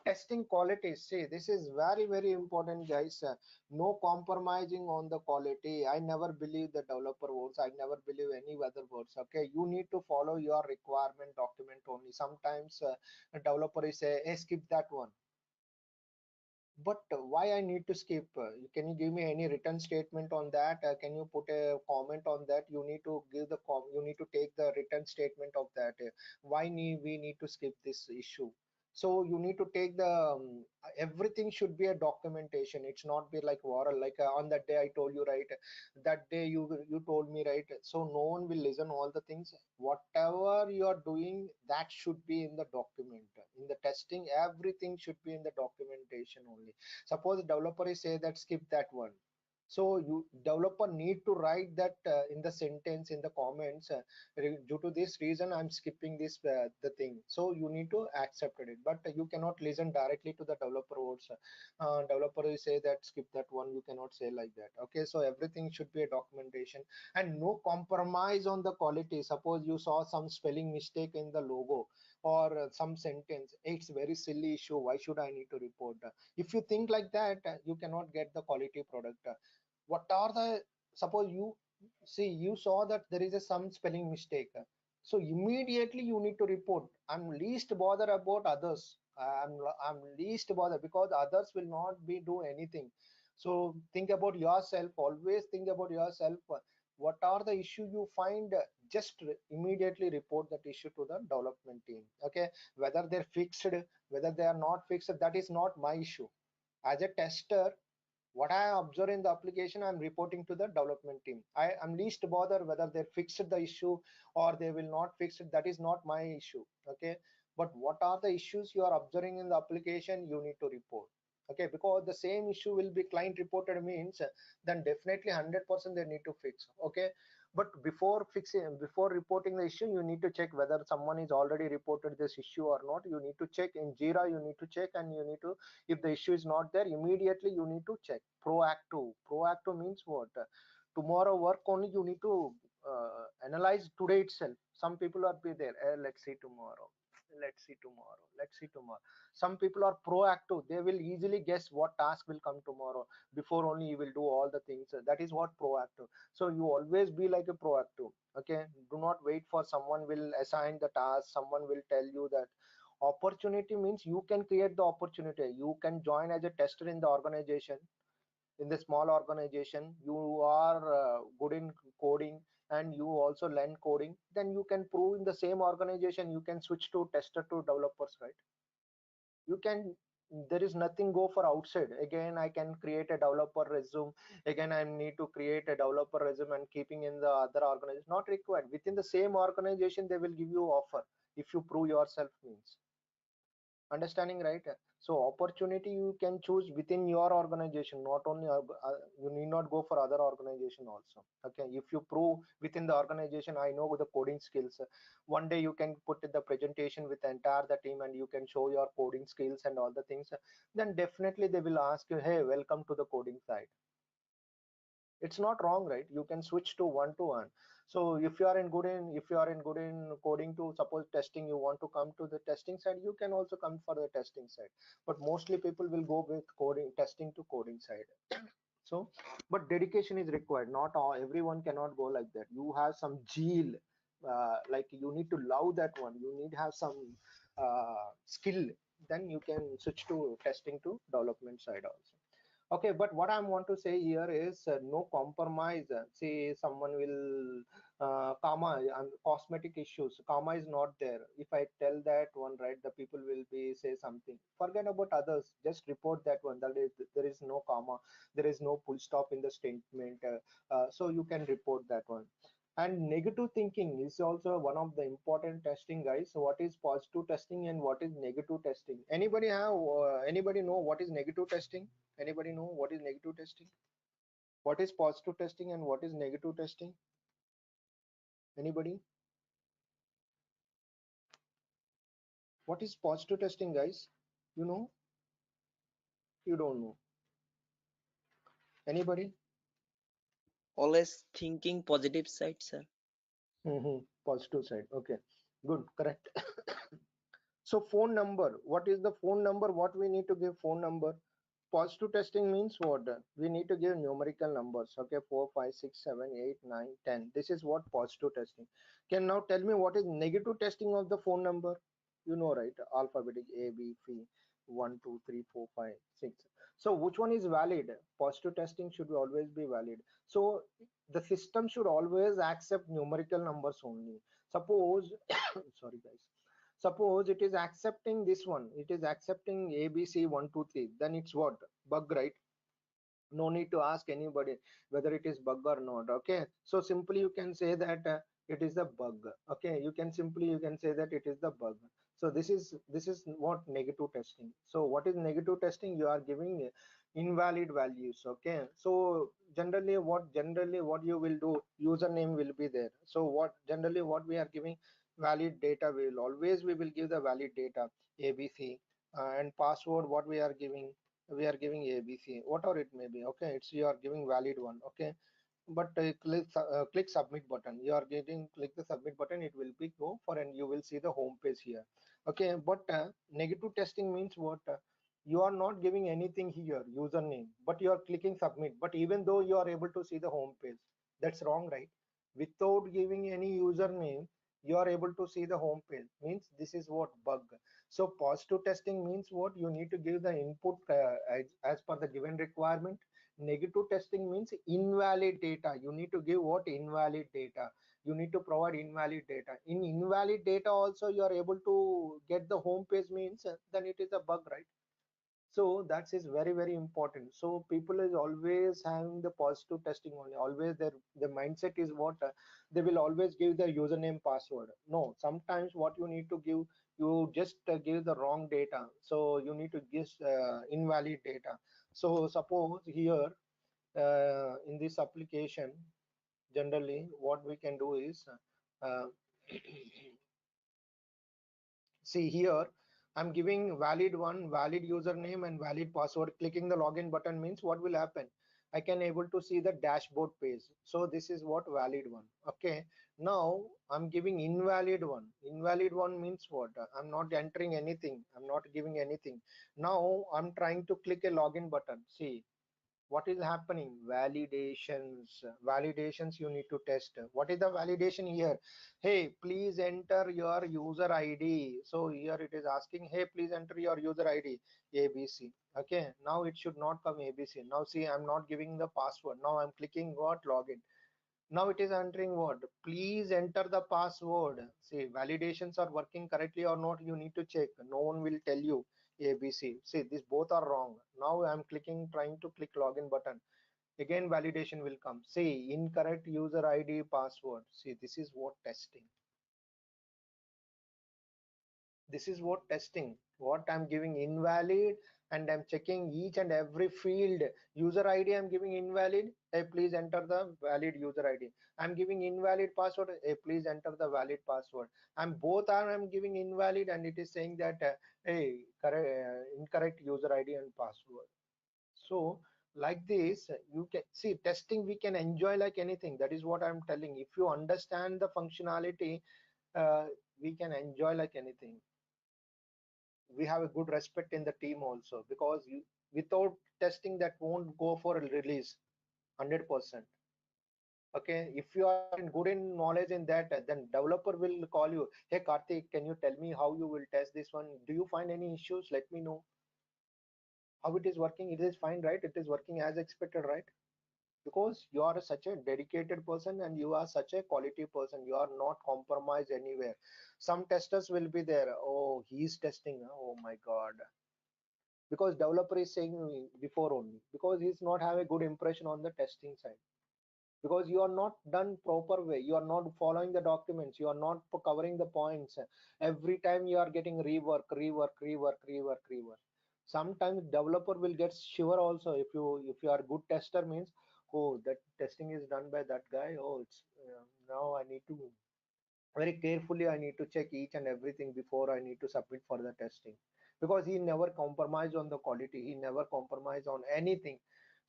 Testing quality, see, this is very very important, guys. No compromising on the quality. I never believe the developer words, I never believe any other words, okay. You need to follow your requirement document only. Sometimes a developer is say, hey, skip that one. But why I need to skip? Can you give me any written statement on that? Can you put a comment on that? You need to give the you need to take the written statement of that. Why we need to skip this issue? So you need to take the everything should be a documentation. It's not be like oral. Like on that day I told you, right? That day you told me, right? So no one will listen all the things. Whatever you are doing, that should be in the document. In the testing, everything should be in the documentation only. Suppose the developer is say that skip that one, so you developer need to write that in the sentence, in the comments, due to this reason I'm skipping this the thing. So you need to accept it, but you cannot listen directly to the developer words. Developer will say that skip that one, you cannot say like that, okay. So everything should be a documentation and no compromise on the quality. Suppose you saw some spelling mistake in the logo or some sentence, it's very silly issue, why should I need to report? If you think like that, you cannot get the quality product. What are the, suppose you see you saw that there is a some spelling mistake, so immediately you need to report. I'm least bother about others. I'm least bother because others will not be do anything. So think about yourself, always think about yourself. What are the issue you find, just immediately report that issue to the development team. Okay, whether they're fixed, whether they are not fixed, that is not my issue. As a tester, what I observe in the application, I'm reporting to the development team. I am least bother whether they fixed the issue or they will not fix it. That is not my issue. Okay, but what are the issues you are observing in the application, you need to report. Okay, because the same issue will be client reported means, then definitely 100% they need to fix. Okay, but before fixing, before reporting the issue, you need to check whether someone is already reported this issue or not. You need to check in Jira, you need to check, and you need to, if the issue is not there immediately, you need to check. Proactive means what? Tomorrow work only, you need to analyze today itself. Some people are be there, let's see tomorrow, let's see tomorrow, let's see tomorrow. Some people are proactive, they will easily guess what task will come tomorrow. Before only you will do all the things. That is what proactive. So you always be like a proactive. Okay, do not wait for someone will assign the task, someone will tell you that. Opportunity means you can create the opportunity. You can join as a tester in the organization. In the small organization, you are good in coding and you also learn coding, then you can prove in the same organization, you can switch to tester to developers, right? You can, there is nothing go for outside. Again, I can create a developer resume, again I need to create a developer resume and keeping in the other organization, not required. Within the same organization they will give you offer if you prove yourself means. Understanding, right? So opportunity you can choose within your organization, not only you need not go for other organization also. Okay, if you prove within the organization, I know the coding skills, one day you can put the presentation with the entire the team and you can show your coding skills and all the things, then definitely they will ask you, hey, welcome to the coding side. It's not wrong, right? You can switch to one to one. So if you are in good in, if you are in good in coding to suppose testing, you want to come to the testing side, you can also come for the testing side. But mostly people will go with coding, testing to coding side. So but dedication is required, not all, everyone cannot go like that. You have some zeal, like you need to love that one, you need have some skill, then you can switch to testing to development side also. Okay, but what I want to say here is no compromise. See, someone will karma and cosmetic issues. Karma is not there. If I tell that one, right, the people will be say something. Forget about others. Just report that one. That is, there is no karma. There is no full stop in the statement. So you can report that one. And negative thinking is also one of the important testing, guys. So what is positive testing and what is negative testing? Anybody have? Anybody know what is negative testing? Anybody know what is negative testing? What is positive testing and what is negative testing? Anybody? What is positive testing, guys? You know? You don't know. Anybody? Always thinking positive side, sir. Positive side. Okay. Good. Correct. So phone number. What is the phone number? What we need to give phone number? Positive testing means what? We need to give numerical numbers. Okay, 4, 5, 6, 7, 8, 9, 10. This is what positive testing. Can now tell me what is negative testing of the phone number? You know, right? Alphabetic A, B, C, 1, 2, 3, 4, 5, 6. So which one is valid? Positive testing should always be valid. So the system should always accept numerical numbers only. Suppose, sorry guys, suppose it is accepting this one, it is accepting ABC 123, then it's what? Bug, right? No need to ask anybody whether it is bug or not. Okay, so simply you can say that it is a bug. Okay, you can simply you can say that it is the bug. So this is what negative testing. So what is negative testing? You are giving invalid values. Okay, so generally what you will do, username will be there. So what generally what we are giving, valid data, we will give the valid data ABC, and password what we are giving ABC, whatever it may be. Okay, it's you are giving valid one. Okay, but click submit button. You are getting click the submit button. It will be go for and you will see the home page here. Okay, but negative testing means what? You are not giving anything here, username, but you are clicking submit. But even though you are able to see the home page, that's wrong, right? Without giving any username, you are able to see the home page. Means this is what bug. So positive testing means what? You need to give the input as per the given requirement. Negative testing means invalid data. You need to give what? Invalid data. You need to provide invalid data. In invalid data also you are able to get the home page means then it is a bug, right? So that is very very important. So people is always having the positive testing only. Always their mindset is what? They will always give their username password. No, sometimes what you need to give, you just give the wrong data. So you need to give invalid data. So suppose here in this application, generally what we can do is uh, see here, I'm giving valid one, valid username and valid password. Clicking the login button means what will happen? I can able to see the dashboard page. So this is what? Valid one. Okay. Now I'm giving invalid one. Invalid one means what? I'm not entering anything. I'm not giving anything. Now I'm trying to click a login button. See, what is happening? Validations you need to test. What is the validation here? Hey, please enter your user ID. So here it is asking, hey, please enter your user ID ABC. Okay, now it should not come ABC. Now see, I'm not giving the password. Now I'm clicking what? Login. Now it is entering what? Please enter the password. See, validations are working correctly or not, you need to check. No one will tell you ABC. See, these both are wrong. Now I'm clicking, trying to click login button. Again, validation will come. See, incorrect user ID password. See, this is what testing. This is what testing. What I'm giving invalid and I'm checking each and every field. User ID I'm giving invalid. Hey, please enter the valid user ID. I'm giving invalid password. Hey, please enter the valid password. And both are I'm giving invalid and it is saying that hey, correct, incorrect user ID and password. So like this, you can see testing we can enjoy like anything. That is what I'm telling. If you understand the functionality, we can enjoy like anything. We have a good respect in the team also, because you, without testing that won't go for a release 100%. Okay, if you are in good in knowledge in that, then developer will call you, hey Karthik, can you tell me how you will test this one? Do you find any issues? Let me know how it is working. It is fine, right? It is working as expected, right? Because you are such a dedicated person and you are such a quality person, you are not compromised anywhere. Some testers will be there, oh he's testing, oh my god, because developer is saying before only, because he's not have a good impression on the testing side, because you are not done proper way, you are not following the documents, you are not covering the points. Every time you are getting rework. Sometimes developer will get shiver also. If you are good tester means, oh that testing is done by that guy, oh it's now I need to very carefully, I need to check each and everything before I need to submit for the testing, because he never compromised on the quality, he never compromised on anything.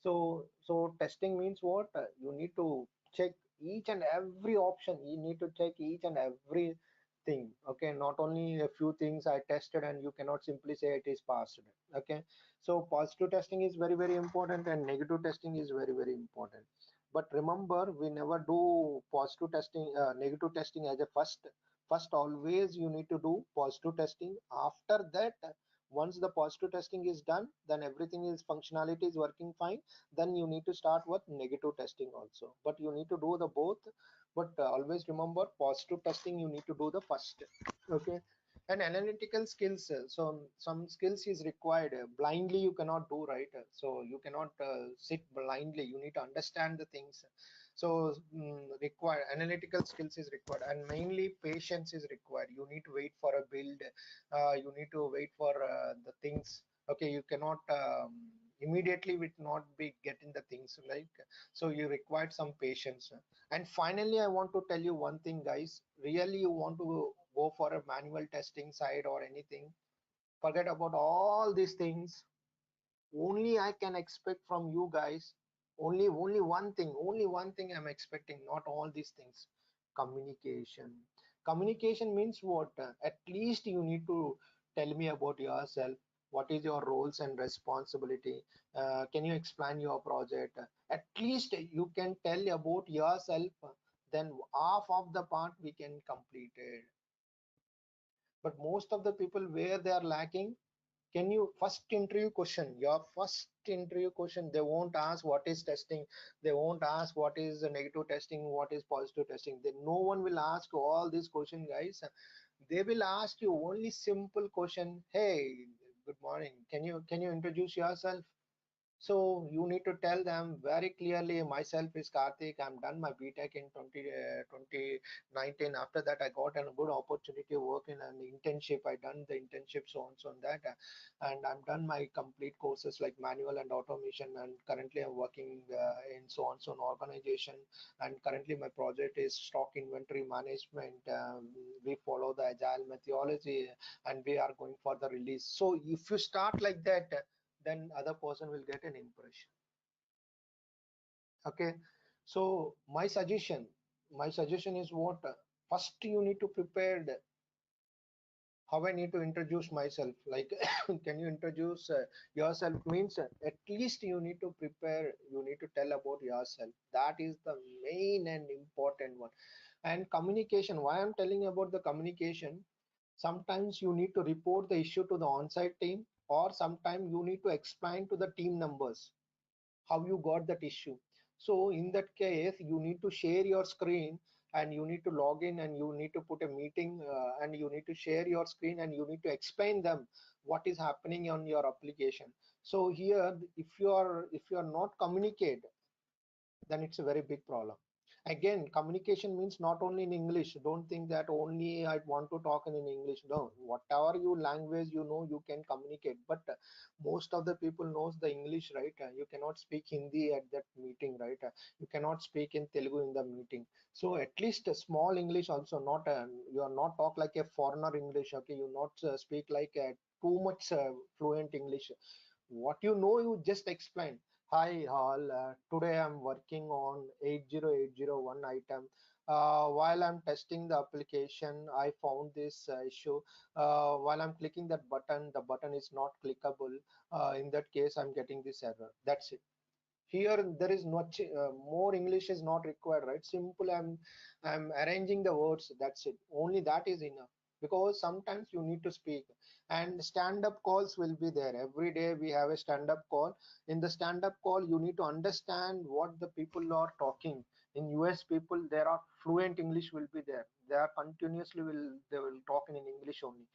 So testing means what? You need to check each and every option, you need to check each and everything. Okay, not only a few things I tested and you cannot simply say it is passed. Okay, so positive testing is very very important and negative testing is very very important. But remember, we never do positive testing, negative testing as a first. Always you need to do positive testing. After that, once the positive testing is done, then everything is functionality is working fine, then you need to start with negative testing also. But you need to do the both. But always remember, positive testing you need to do the first. Okay. And analytical skills, so some skills is required. Blindly you cannot do, right? So you cannot sit blindly, you need to understand the things. So require analytical skills is required, and mainly patience is required. You need to wait for a build, you need to wait for the things. Okay, you cannot immediately will not be getting the things, like, so you required some patience. And finally, I want to tell you one thing, guys. Really, you want to go for a manual testing side or anything, forget about all these things. Only I can expect from you guys, only one thing I'm expecting, not all these things. Communication. Communication means what? At least you need to tell me about yourself. What is your roles and responsibility? Can you explain your project? At least you can tell about yourself, then half of the part we can complete it. But most of the people, where they are lacking, Can you first interview question, your first interview question, they won't ask what is testing, they won't ask what is the negative testing, what is positive testing, then no one will ask all these questions, guys. They will ask you only simple question, hey, good morning, can you introduce yourself? So you need to tell them very clearly, myself is Karthik. I'm done my BTech in 2019. After that, I got a good opportunity to work in an internship. I done the internship, so on, so on that. And I'm done my complete courses like manual and automation. And currently I'm working in so on, so on organization. And currently my project is stock inventory management. We follow the agile methodology and we are going for the release. So if you start like that, then other person will get an impression. Okay, so my suggestion is what, first you need to prepare how I need to introduce myself, like can you introduce yourself means, at least you need to prepare, you need to tell about yourself. That is the main and important one. And communication, why I'm telling about the communication, sometimes you need to report the issue to the on-site team, or sometimes you need to explain to the team members how you got that issue. So in that case, you need to share your screen and you need to log in and you need to put a meeting and you need to share your screen and you need to explain them what is happening on your application. So here, if you are not communicate, then it's a very big problem. Again, communication means not only in English. Don't think that only I want to talk in English. No, whatever you language you know, you can communicate. But most of the people knows the English, right? You cannot speak Hindi at that meeting, right? You cannot speak in Telugu in the meeting. So at least a small English also, not you are not talk like a foreigner English. Okay, you not speak like too much fluent English. What you know, you just explain. Hi all, today I'm working on 80801 item. While I'm testing the application, I found this issue. While I'm clicking that button, the button is not clickable. In that case, I'm getting this error. That's it. Here there is not more English is not required, right? Simple, I'm arranging the words, that's it. Only that is enough, because sometimes you need to speak. And stand up calls will be there every day. We have a stand up call. In the stand up call, you need to understand what the people are talking. In US people, there are fluent English will be there. They are continuously will they will talk in English only.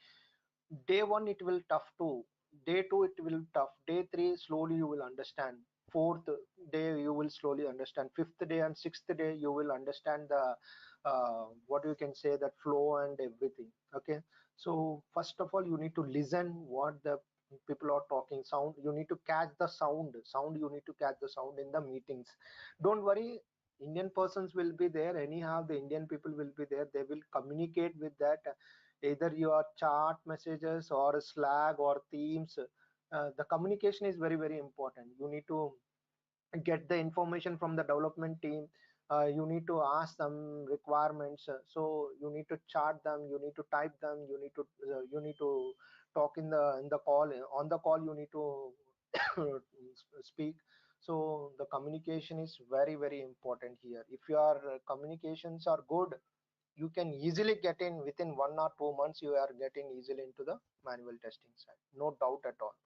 Day one it will tough too, day two it will tough, day three slowly you will understand, fourth day you will slowly understand, fifth day and sixth day you will understand the what you can say, that flow and everything. Okay, so first of all you need to listen what the people are talking, sound you need to catch the sound you need to catch the sound in the meetings. Don't worry, Indian persons will be there anyhow, the Indian people will be there, they will communicate with that, either your chat messages or Slack or Teams. The communication is very very important. You need to get the information from the development team. You need to ask some requirements, so you need to chart them, you need to type them, you need to talk in the call, on the call you need to speak. So the communication is very very important here. If your communications are good, you can easily get in within 1 or 2 months, you are getting easily into the manual testing side, no doubt at all.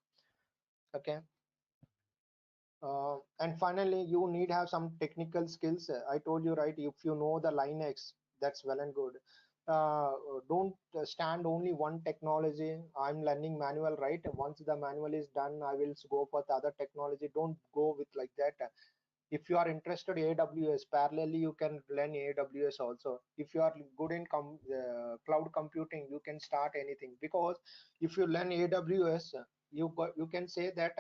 Okay, and finally you need have some technical skills. I told you, right? If you know the Linux, that's well and good. Don't stand only one technology. I'm learning manual, right? Once the manual is done, I will go for the other technology. Don't go with like that. If you are interested AWS, parallelly you can learn AWS also. If you are good in cloud computing, you can start anything, because if you learn AWS, you can say that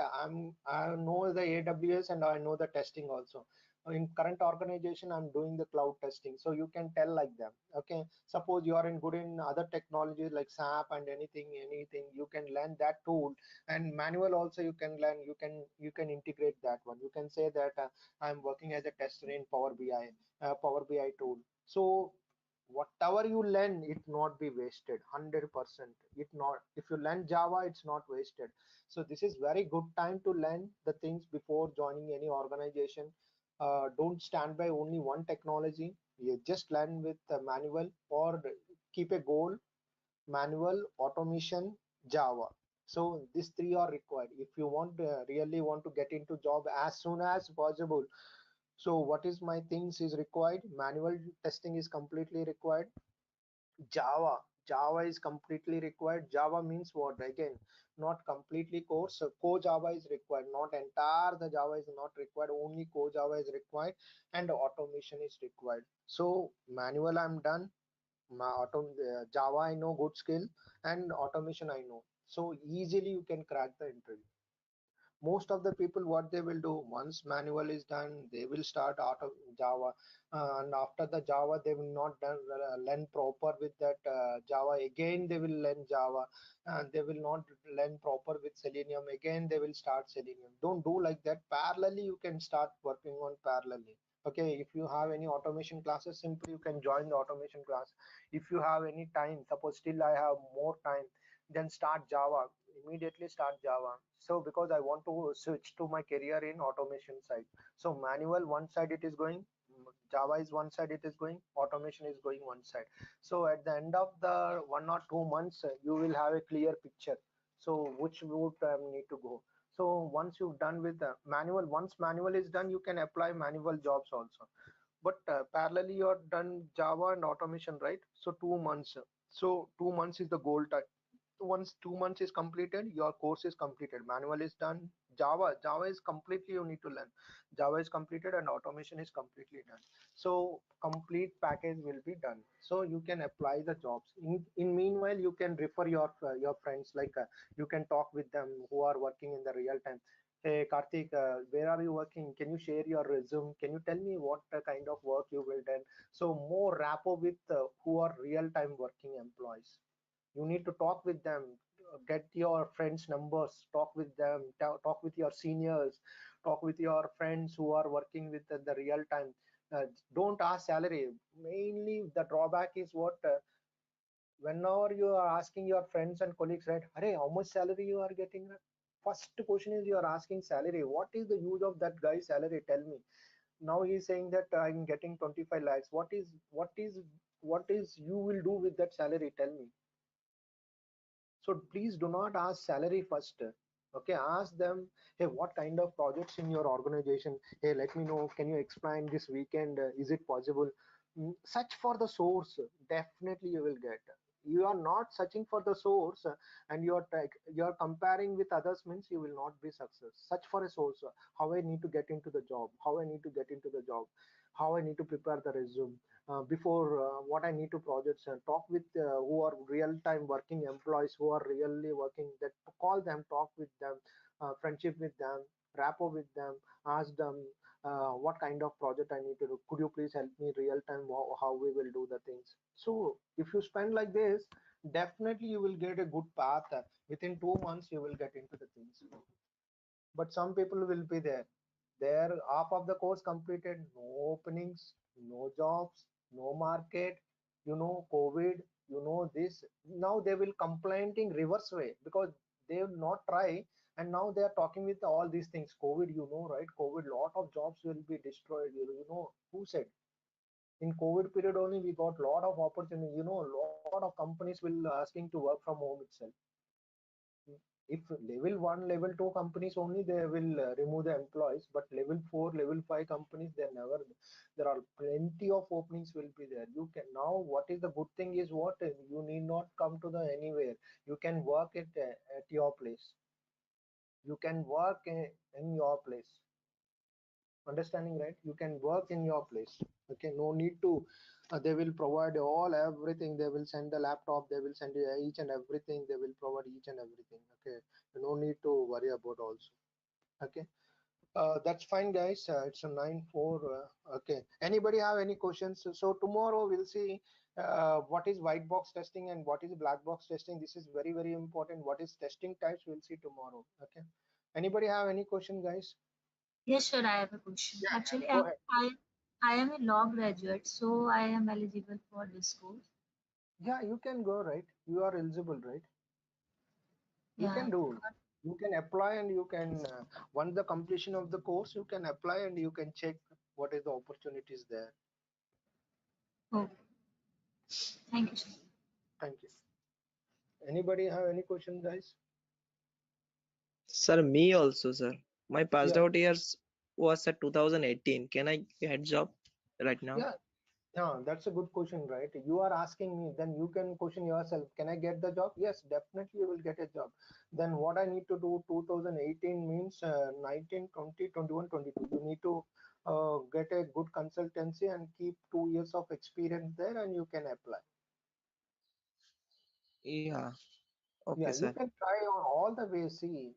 I know the AWS and I know the testing also. In current organization I'm doing the cloud testing, so you can tell like them. Okay, suppose you are in good in other technologies like SAP and anything you can learn that tool. And manual also you can learn, you can integrate that one. You can say that I'm working as a tester in Power BI tool. So whatever you learn, it not be wasted 100%. It not, if you learn Java, it's not wasted. So this is very good time to learn the things before joining any organization. Don't stand by only one technology. You just learn with the manual, or keep a goal: manual, automation, Java. So these three are required if you want really want to get into job as soon as possible. So what is my things is required? Manual testing is completely required. Java is completely required. Java means what? Again, not completely core. So core Java is required. Not entire the Java is not required. Only core Java is required, and automation is required. So manual I'm done. Java I know good skill, and automation I know. So easily you can crack the interview. Most of the people what they will do, once manual is done, they will start out of Java, and after the Java they will not done, learn proper with that Java. Again they will learn Java, and they will not learn proper with Selenium. Again they will start Selenium. Don't do like that. Parallelly you can start working on parallelly. Okay, if you have any automation classes, simply you can join the automation class. If you have any time, suppose still I have more time, then start Java. Immediately start Java. So because I want to switch to my career in automation side, so manual one side it is going, Java is one side it is going, automation is going one side. So at the end of the 1 or 2 months, you will have a clear picture. So which route need to go. So once you've done with the manual, once manual is done, you can apply manual jobs also. But parallelly you're done Java and automation, right? So 2 months. So 2 months is the goal time. Once 2 months is completed, your course is completed. Manual is done. Java is completely you need to learn. Java is completed and automation is completely done. So complete package will be done. So you can apply the jobs. In meanwhile, you can refer your friends. Like you can talk with them who are working in the real time. Hey Karthik, where are you working? Can you share your resume? Can you tell me what kind of work you will done? So more rapport with who are real time working employees. You need to talk with them, get your friends numbers, talk with them, talk with your seniors, talk with your friends who are working with the real time. Don't ask salary. Mainly the drawback is what, whenever you are asking your friends and colleagues, right, hey, how much salary you are getting? First question is you are asking salary. What is the use of that guy's salary? Tell me. Now he's saying that I'm getting 25 lakhs. What is you will do with that salary? Tell me. So please do not ask salary first. Okay, ask them, hey, what kind of projects in your organization? Hey, let me know. Can you explain this weekend? Is it possible? Search for the source. Definitely you will get. You are not searching for the source, and you're comparing with others, means you will not be success. Search for a source. How I need to get into the job? How I need to get into the job? How I need to prepare the resume? Before what I need to projects, and talk with who are real-time working employees who are really working. That call them, talk with them, friendship with them, rapport with them, ask them what kind of project I need to do. Could you please help me real time how we will do the things? So if you spend like this, definitely you will get a good path. Within 2 months you will get into the things. But some people will be there half of the course completed, no openings, no jobs, no market, COVID, this. Now they will complaining reverse way, because they will not try, and now they are talking with all these things. COVID, right? COVID, lot of jobs will be destroyed. Who said? In COVID period only we got lot of opportunity. Lot of companies will asking to work from home itself. If level 1, level 2 companies only, they will remove the employees, but level 4, level 5 companies, they never. There are plenty of openings will be there. You can now, what is the good thing is what, you need not come to the anywhere. You can work at your place. You can work in your place. Understanding, right? You can work in your place. Okay, no need to they will provide all everything. They will send the laptop, they will send you each and everything, they will provide each and everything. Okay, no need to worry about also. Okay, that's fine guys. It's a 9:04. Okay, anybody have any questions? So tomorrow we'll see what is white box testing and what is black box testing. This is very very important. What is testing types, we'll see tomorrow. Okay, anybody have any question, guys? Yes, sure. I have a question. Yeah, yeah, Actually, go ahead. I am a law graduate, so I am eligible for this course. Yeah, you can go, right? You are eligible, right? You Yeah. can do. You can apply, and you can once the completion of the course, you can apply and you can check what is the opportunities there. Okay. Thank you, sir. Thank you. Anybody have any question, guys? Sir, me also, sir. My passed Yeah, out years was at 2018. Can I get job right now? yeah, yeah. That's a good question, right? You are asking me, then you can question yourself. Can I get the job? Yes, definitely you will get a job. Then what I need to do? 2018 means 19, 20, 21, 22. You need to get a good consultancy and keep 2 years of experience there, and you can apply. Yeah. Okay, Yeah, you sir. can try on all the ways. See,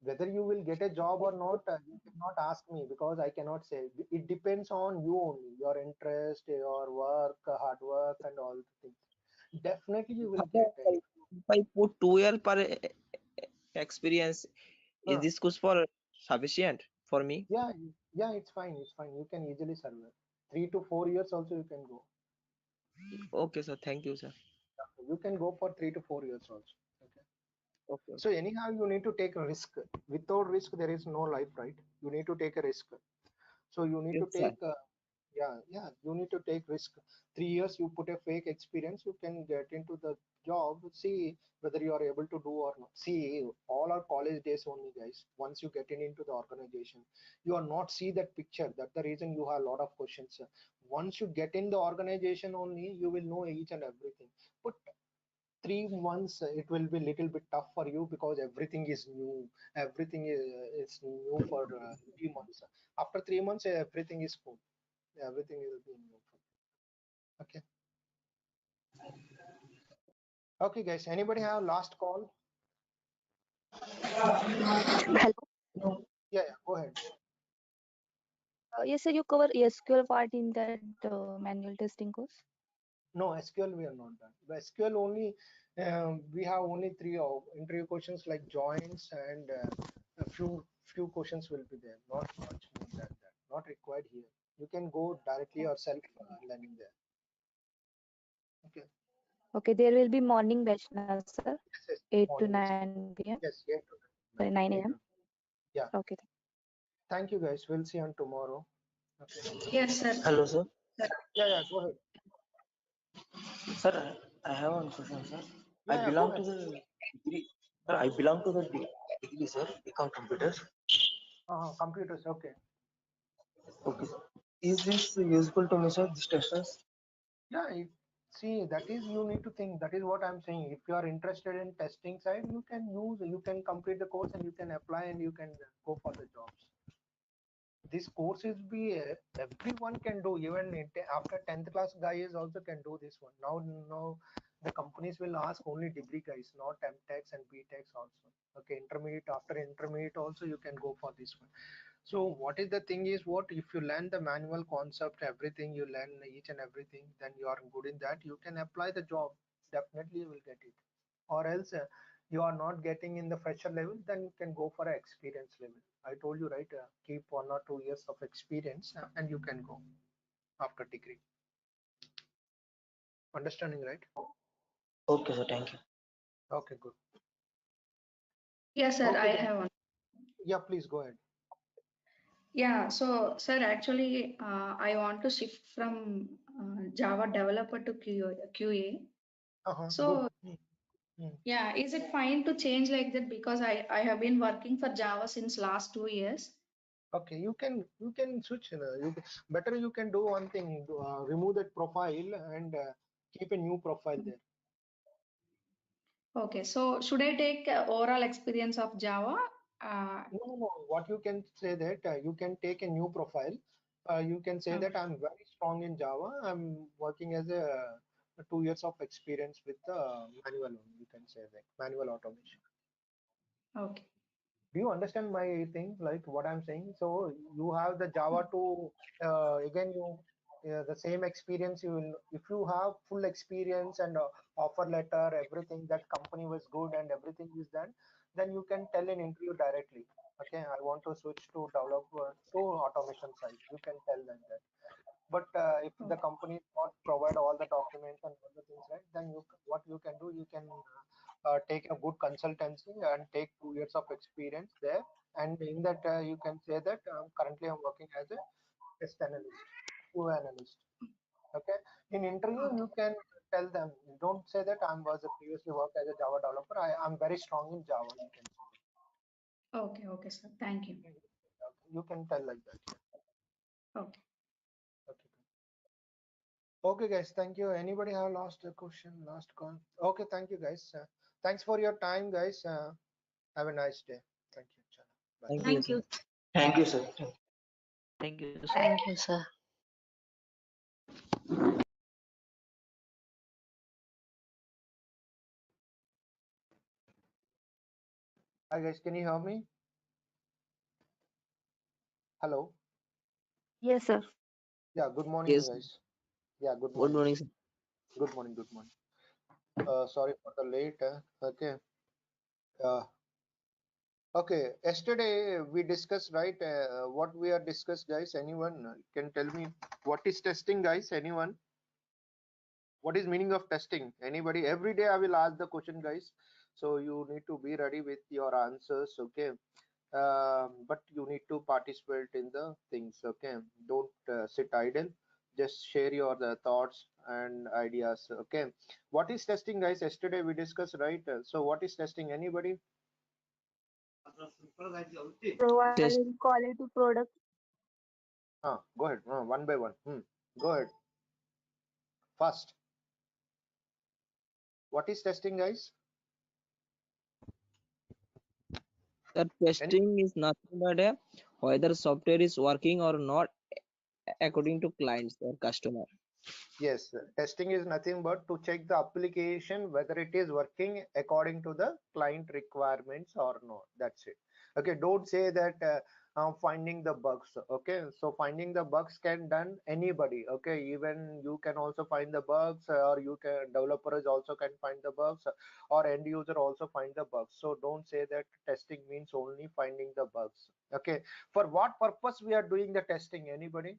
whether you will get a job or not, you cannot ask me because I cannot say. It depends on you only, your interest, your work, hard work, and all the things. Definitely, you will get it. If I put 2 year per experience, is Huh. this course for sufficient for me? Yeah, yeah, it's fine. It's fine. You can easily survive. 3 to 4 years also you can go. Okay, sir. Thank you, sir. You can go for 3 to 4 years also. Okay. Okay. So anyhow, you need to take a risk. Without risk, there is no life, right? You need to take a risk. So you need Yes, to sir. take yeah, you need to take risk. 3 years you put a fake experience, you can get into the job, see whether you are able to do or not. See, all our college days only, guys. Once you get into the organization, you are not see that picture. That's the reason you have a lot of questions. Once you get in the organization only, you will know each and everything. But 3 months it will be little bit tough for you because everything is new. Everything is new for 3 months. After 3 months everything is cool. Everything will be new. Okay. Okay, guys. Anybody have last call? Hello. Yeah, yeah. Go ahead. Yes, sir, you cover SQL part in that manual testing course. No, SQL we are not done. The SQL only we have only three interview questions like joins and a few questions will be there. Not much more than that. Not required here. You can go directly yourself learning there. Okay. Okay, there will be morning batch now, sir. Yes, yes. 8 to Morning is 9 p.m. yes. 9 a.m. 8 to 9. Yeah. Okay. Thank you, guys. We'll see you on tomorrow. Okay. Yes, sir. Hello, sir. Yeah, yeah. Go ahead. Sir, I have one question, sir. I Yeah, yeah. Go belong to ahead. the degree. Sir, I belong to the degree, sir. Become computers. Computers. Okay. Okay. Is this useful to me, sir? These testers? Yeah, see, that is you need to think. That is what I'm saying. If you are interested in testing side, you can complete the course and you can apply and you can go for the jobs. This course is be everyone can do. Even after 10th class guys also can do this one. Now the companies will ask only degree guys, not MTechs and BTechs also. Okay, intermediate after intermediate also you can go for this one. So what is the thing is what if you learn the manual concept, everything you learn each and everything, then you are good in that. You can apply the job. Definitely you will get it. Or else you are not getting in the fresher level, then you can go for a experience level. I told you right. Keep 1 or 2 years of experience and you can go after degree. Understanding right? Okay, sir. Thank you. Okay, good. Yes, sir, Okay I then. have one. Yeah, please go ahead. Yeah, so, sir, actually, I want to shift from Java developer to QA. Good. So, Hmm. yeah, is it fine to change like that? Because I have been working for Java since last 2 years. Okay, you can switch. Better you can do one thing. Remove that profile and keep a new profile there. Okay, so should I take overall experience of Java? Uh, No, no, no. What you can say that you can take a new profile. You can say okay, that I'm very strong in Java. I'm working as a 2 years of experience with manual. You can say that manual automation. okay, Do you understand my thing, like what I'm saying? So you have the Java to again you the same experience. You will if you have full experience and offer letter, everything that company was good and everything is done, then you can tell an interview directly. Okay, I want to switch to developer to automation side. You can tell them that. But if the okay, company not provide all the documents and all the things, right, then what you can do, you can take a good consultancy and take 2 years of experience there. And in that, you can say that currently I'm working as a test analyst, QA analyst. Okay. In interview, okay. you can tell them. Don't say that I was a previously worked as a Java developer. I'm very strong in Java. You can say. Okay, sir. Thank you. You can tell like that. Okay. Okay. Okay, guys. Thank you. Anybody have last question, last call? Okay. Thank you, guys. Thanks for your time, guys. Have a nice day. Thank you. Chala. Bye. Thank you, Thank sir. you. Thank you, sir. Thank you, sir. Thank you, sir. Hi, guys. Can you hear me? Hello. Yes, sir. Yeah. Good morning, Yes. guys. Yeah. Good Good morning. morning, sir. Good morning. Good morning. Sorry for the late. Okay. Uh, okay. Yesterday we discussed, right? What we are discussed, guys. Anyone can tell me what is testing, guys? Anyone? What is meaning of testing? Anybody? Every day I will ask the question, guys. So you need to be ready with your answers. Okay. But you need to participate in the things. Okay. Don't sit idle. Just share your thoughts and ideas. Okay. What is testing, guys? Yesterday we discussed, right? So what is testing? Anybody? Test. Providing quality product. Go ahead. One by one. Go ahead. First, what is testing, guys? The Any? testing is nothing but whether software is working or not according to clients or customer. Yes, testing is nothing but to check the application whether it is working according to the client requirements or not. That's it. Okay, don't say that finding the bugs. Okay, so finding the bugs can done anybody. Okay, even you can also find the bugs, or you can developers also can find the bugs, or end user also find the bugs. So don't say that testing means only finding the bugs. Okay, for what purpose we are doing the testing? Anybody?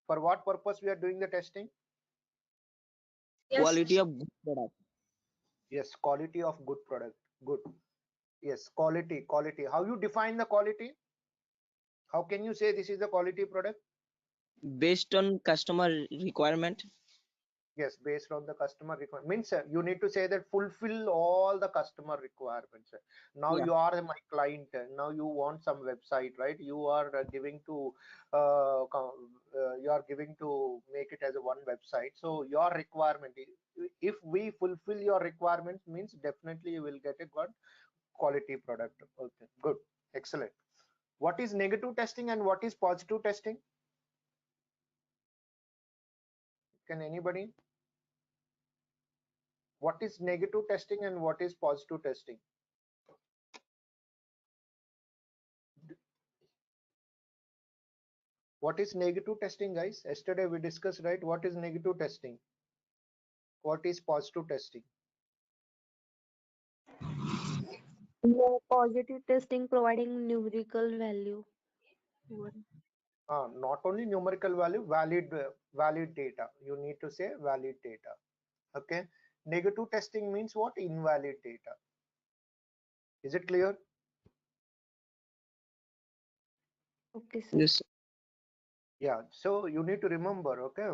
For what purpose we are doing the testing? Yes, Quality sir. of good product. Yes, quality of good product. Good. Yes, quality. How you define the quality? How can you say this is the quality product? Based on customer requirement. Yes, based on the customer requirement. Means you need to say that fulfill all the customer requirements. Now Yeah. you are my client. Now you want some website, right? You are giving to you are giving to make it as a one website. So your requirement, if we fulfill your requirements, means definitely you will get a good quality product. Okay, good, excellent. What is negative testing and what is positive testing? Can anybody? What is negative testing and what is positive testing? What is negative testing, guys? Yesterday we discussed, right? What is negative testing? What is positive testing? Positive testing providing numerical value. Not only numerical value, valid data. You need to say valid data. Okay. Negative testing means what? Invalid data. Is it clear? Okay, sir. Yes. Yeah, so you need to remember, okay?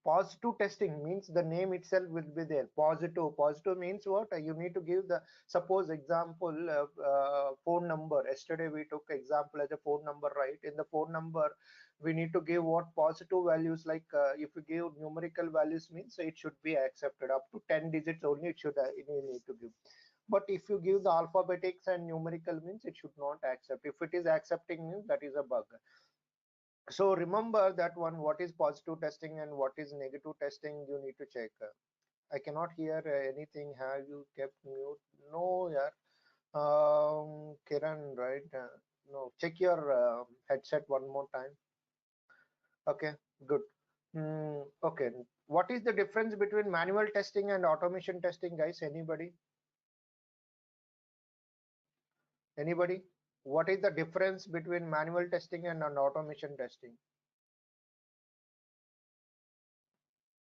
Positive testing means the name itself will be there. Positive means what? You need to give the, suppose example, phone number. Yesterday we took example as a phone number, right? In the phone number, we need to give what positive values, like if you give numerical values means it should be accepted. Up to 10 digits only it should, you need to give. But if you give the alphabetics and numerical means it should not accept. If it is accepting means that is a bug. So remember that one, what is positive testing and what is negative testing, you need to check. I cannot hear anything. Have you kept mute? No, yeah. Kiran, right? No, check your headset one more time. Okay, good. Okay, what is the difference between manual testing and automation testing, guys? Anybody? What is the difference between manual testing and an automation testing?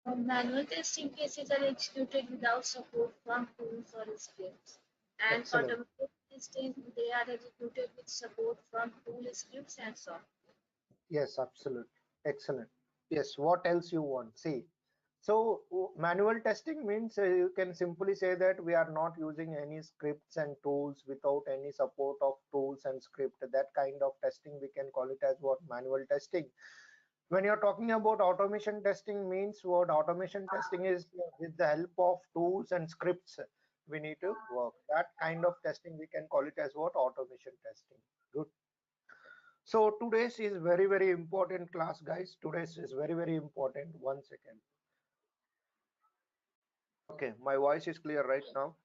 Manual testing cases are executed without support from tools or scripts. And Excellent. automated testing, they are executed with support from tool scripts and software. Yes, absolutely. Excellent. Yes, what else you want? See, So manual testing means you can simply say that we are not using any scripts and tools without any support of tools and script. That kind of testing we can call it as what manual testing. When you're talking about automation testing means what automation testing is with the help of tools and scripts we need to work. That kind of testing we can call it as what automation testing. Good. So today's is very important class, guys. Today's is very important. 1 second. Okay, my voice is clear right now.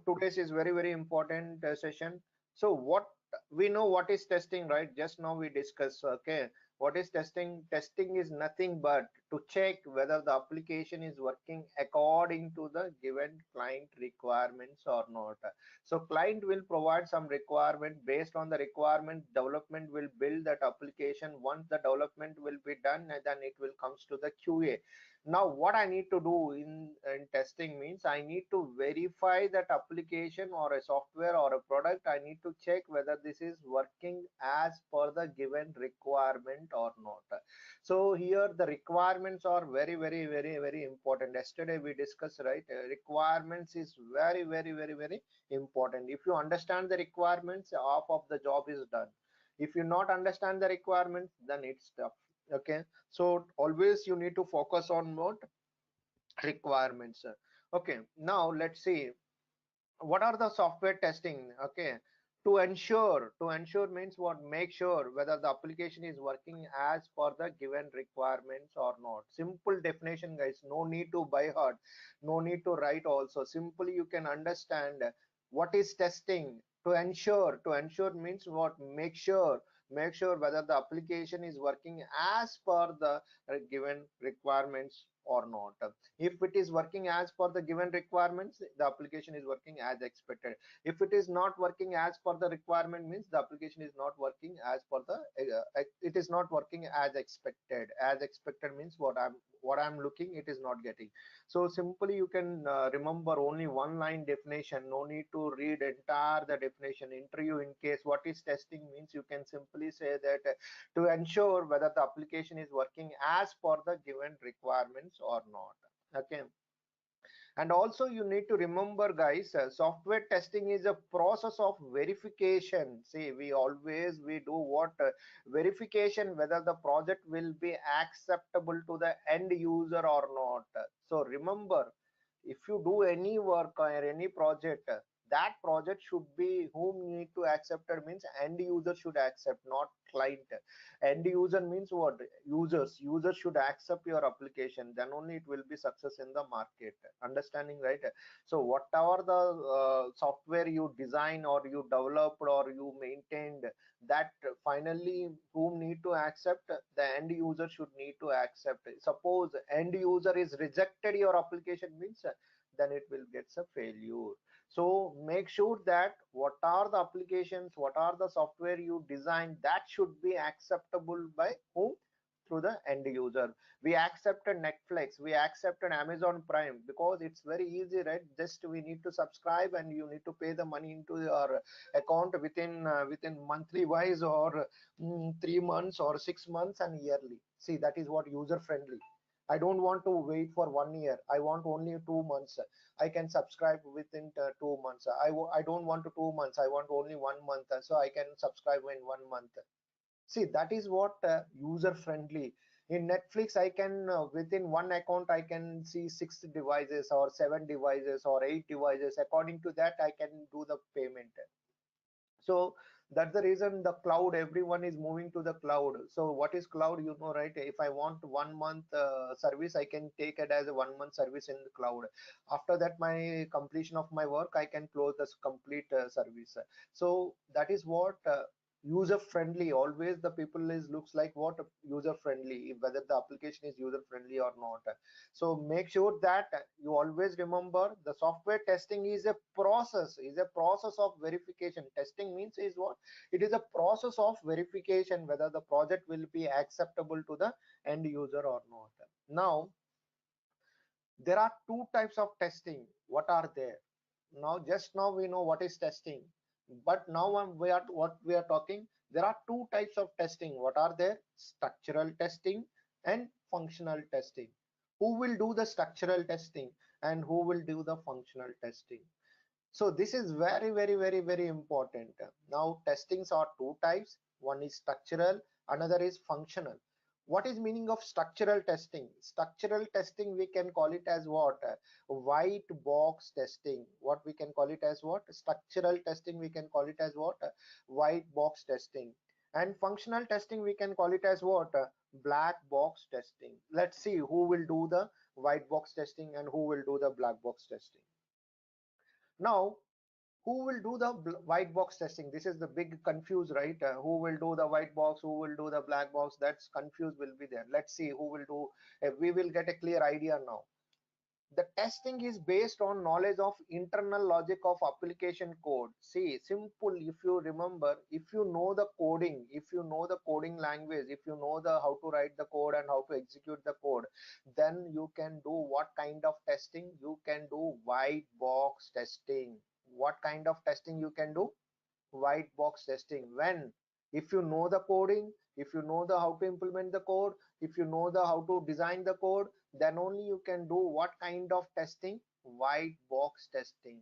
Today's is very important session. So what we know what is testing, right? Just now we discussed. Okay, what is testing? Testing is nothing but to check whether the application is working according to the given client requirements or not. So client will provide some requirement. Based on the requirement, development will build that application. Once the development will be done, and then it will comes to the QA. Now what I need to do in testing means I need to verify that application or a software or a product. I need to check whether this is working as per the given requirement or not. So here the requirements are very important. Yesterday we discussed, right? Requirements is very important. If you understand the requirements, half of the job is done. If you not understand the requirements, then it's tough. Okay, so always you need to focus on what requirements. Okay, now let's see what are the software testing. Okay, to ensure means what, make sure whether the application is working as per the given requirements or not. Simple definition, guys, no need to by heart, no need to write also. Simply you can understand what is testing. To ensure means what, make sure whether the application is working as per the given requirements or not. If it is working as per the given requirements, the application is working as expected. If it is not working as per the requirement, means the application is not working as per the it is not working as expected. As expected means what I'm looking, it is not getting. So simply you can remember only one line definition. No need to read entire the definition. Interview in case what is testing means, you can simply say that to ensure whether the application is working as per the given requirements or not. Okay, and also you need to remember, guys, software testing is a process of verification. See, we do what, verification whether the project will be acceptable to the end user or not. So remember, if you do any work or any project, that project should be whom need to accept it means end user should accept, not client. End user means what, users should accept your application, then only it will be success in the market. Understanding, right? So whatever the software you design or you developed or you maintained, that finally whom need to accept, the end user should need to accept. Suppose end user is rejected your application means, then it will get a failure. So make sure that what are the applications, what are the software you design, that should be acceptable by whom, through the end user. We accepted Netflix, we accepted Amazon Prime because it's very easy, right? Just we need to subscribe and you need to pay the money into your account within monthly wise or 3 months or 6 months and yearly. See, that is what user friendly. I don't want to wait for 1 year. I want only 2 months. I can subscribe within 2 months. I don't want to 2 months. I want only 1 month. So I can subscribe in 1 month. See, that is what user friendly. In Netflix, I can within one account I can see 6 devices or 7 devices or 8 devices. According to that, I can do the payment. So that's the reason the cloud, everyone is moving to the cloud. So what is cloud, you know, right? If I want 1 month service, I can take it as a 1 month service in the cloud. After that, my completion of my work, I can close this complete service. So that is what user friendly. Always the people is looks like what, user friendly, whether the application is user friendly or not. So make sure that you always remember the software testing is a process of verification. Testing means is what, it is a process of verification whether the project will be acceptable to the end user or not. Now there are two types of testing. What are there? Now just now we know what is testing, but now what we are talking, there are two types of testing. What are there? Structural testing and functional testing. Who will do the structural testing and who will do the functional testing? So this is very, very, very, very important. Now testings are two types. One is structural, another is functional. What is meaning of structural testing? Structural testing, we can call it as what? White box testing. What we can call it as what? Structural testing, we can call it as what? White box testing. And functional testing, we can call it as what? Black box testing. Let's see who will do the white box testing and who will do the black box testing. Now, who will do the white box testing? This is the big confuse, right? Who will do the white box, who will do the black box? That's confused will be there. Let's see who will do. We will get a clear idea now. The testing is based on knowledge of internal logic of application code. See, simple. If you remember, if you know the coding, if you know the coding language, if you know the how to write the code and how to execute the code, then you can do what kind of testing? You can do white box testing. What kind of testing you can do? White box testing. When? If you know the coding, if you know the how to implement the code, if you know the how to design the code, then only you can do what kind of testing? White box testing.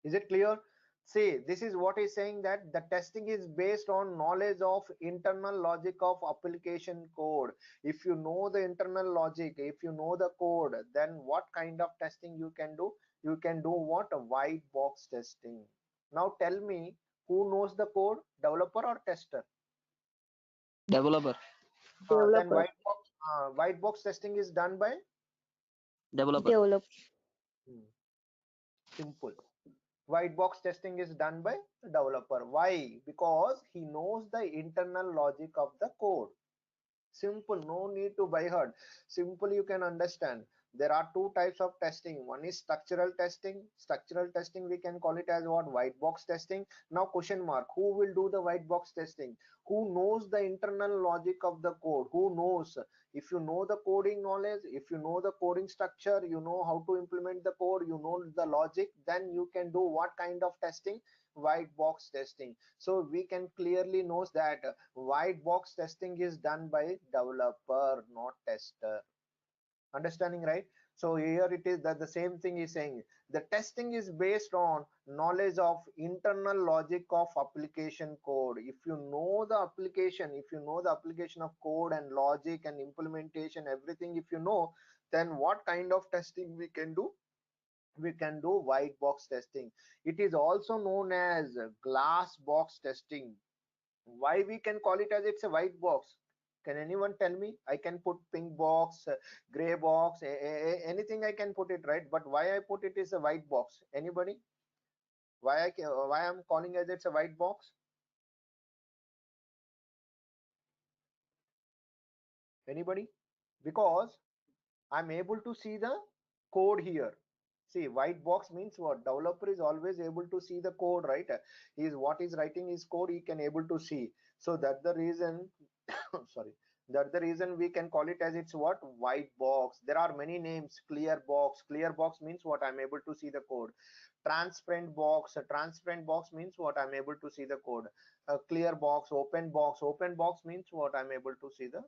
Is it clear? See, this is what is saying, that the testing is based on knowledge of internal logic of application code. If you know the internal logic, if you know the code, then what kind of testing you can do? You can do what? A white box testing. Now tell me, who knows the code, developer or tester? Developer. Then Developer. white box testing is done by Developer. Develop. simple. White box testing is done by developer. Why? Because he knows the internal logic of the code. Simple, no need to by heart. Simple, you can understand. There are two types of testing. One is structural testing. Structural testing, we can call it as what? White box testing. Now question mark, who will do the white box testing? Who knows the internal logic of the code? Who knows? If you know the coding knowledge, if you know the coding structure, you know how to implement the code, you know the logic, then you can do what kind of testing? White box testing. So we can clearly know that white box testing is done by developer, not tester. Understanding, right? So here it is that the same thing is saying, the testing is based on knowledge of internal logic of application code. If you know the application, if you know the application of code and logic and implementation, everything, if you know, then what kind of testing we can do? We can do white box testing. It is also known as glass box testing. Why we can call it as it's a white box? Can anyone tell me? I can put pink box, gray box, anything I can put it, right? But why I put it is a white box? Anybody? Why I'm calling as it's a white box? Anybody? Because I'm able to see the code here. See, white box means what? Developer is always able to see the code, right? He is what is writing his code, he can able to see. So that's the reason. Sorry. That's the reason we can call it as it's what? White box. There are many names. Clear box. Clear box means what? I'm able to see the code. Transparent box. A transparent box means what? I'm able to see the code. A clear box. Open box. Open box means what? I'm able to see the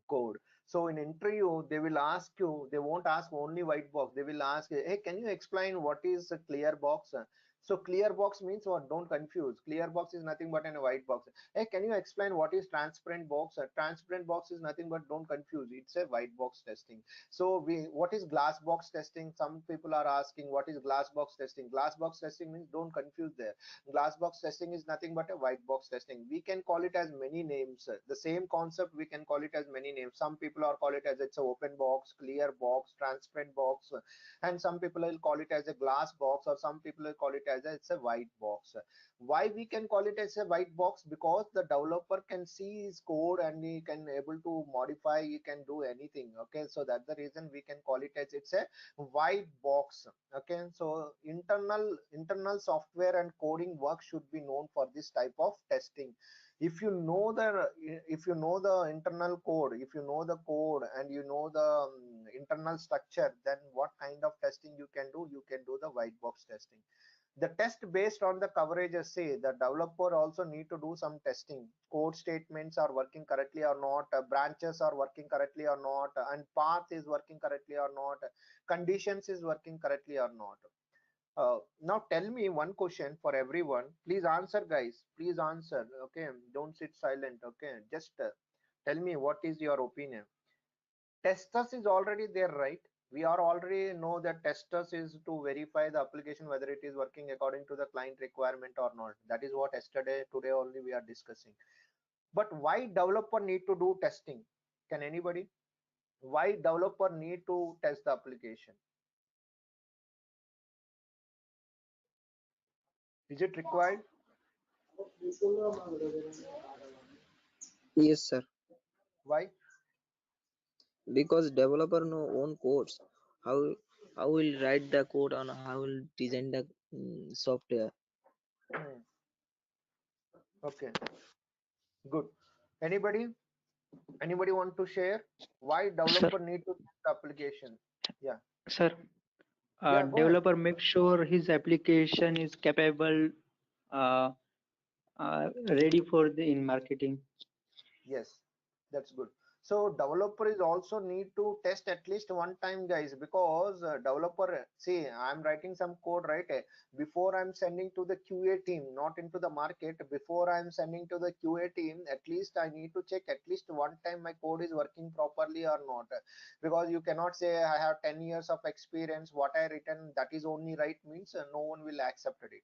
code. So in interview, they will ask you, they won't ask only white box. They will ask, hey, can you explain what is a clear box? So clear box means what? Don't confuse. Clear box is nothing but in a white box. Hey, can you explain what is transparent box? Transparent box is nothing but, don't confuse. It's a white box testing. So what is glass box testing? Some people are asking what is glass box testing. Glass box testing means, don't confuse there. Glass box testing is nothing but a white box testing. We can call it as many names. The same concept, we can call it as many names. Some people are call it as it's a open box, clear box, transparent box, and some people will call it as a glass box, or some people will call it as it's a white box. Why we can call it as a white box? Because the developer can see his code and he can able to modify, he can do anything. Okay, so that's the reason we can call it as it's a white box. Okay, so internal software and coding work should be known for this type of testing. If you know the internal code, if you know the code and you know the internal structure, then what kind of testing you can do? You can do the white box testing. The test based on the coverages, say the developer also need to do some testing. Code statements are working correctly or not, branches are working correctly or not, and path is working correctly or not, conditions is working correctly or not. Now tell me one question for everyone. Please answer, guys. Please answer. Okay, don't sit silent. Okay, just tell me what is your opinion. Testers is already there, right? We are already know that testers is to verify the application whether it is working according to the client requirement or not. That is what yesterday, today only we are discussing. But why developer need to do testing? Can anybody? Why developer need to test the application? Is it required? Yes, sir. Why? Because developer know own codes. How how will write the code and how will design the software. Hmm. Okay, good. Anybody? Anybody want to share why Sir, developer need to test the application? Yeah, sir, yeah, go ahead. developer makes sure his application is capable, uh, ready for the in marketing. Yes, that's good. So developer is also need to test at least one time, guys, because developer, see, I'm writing some code, right? Before I'm sending to the QA team, not into the market, before I'm sending to the QA team, at least I need to check at least one time my code is working properly or not. Because you cannot say I have 10 years of experience, what I written that is only right means no one will accept it.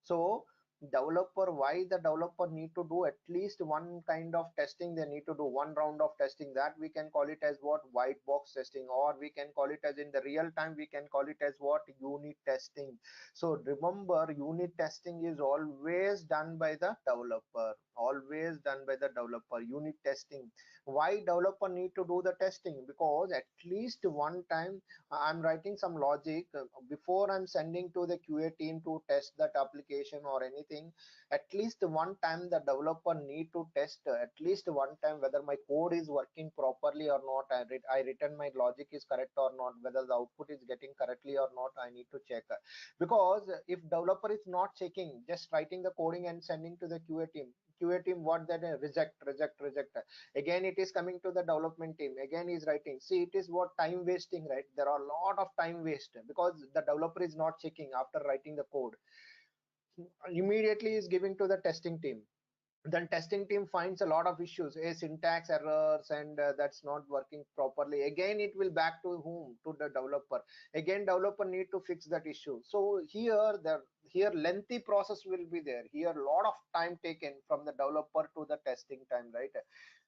So developer, why the developer need to do at least one kind of testing, they need to do one round of testing, that we can call it as what, white box testing, or we can call it as in the real time we can call it as what, unit testing. So remember, unit testing is always done by the developer, always done by the developer, unit testing. Why developer need to do the testing? Because at least one time I'm writing some logic before I'm sending to the QA team to test that application or anything. At least one time the developer need to test at least one time whether my code is working properly or not. I written my logic is correct or not, whether the output is getting correctly or not. I need to check because if developer is not checking, just writing the coding and sending to the QA team. QA team what that reject, reject, reject. Again it is coming to the development team, again is writing. See, it is what time wasting, right? There are a lot of time waste because the developer is not checking after writing the code, immediately is giving to the testing team. Then testing team finds a lot of issues, a syntax errors, and that's not working properly. Again it will back to whom, to the developer. Again developer need to fix that issue. So here the here lengthy process will be there, here a lot of time taken from the developer to the testing time, right?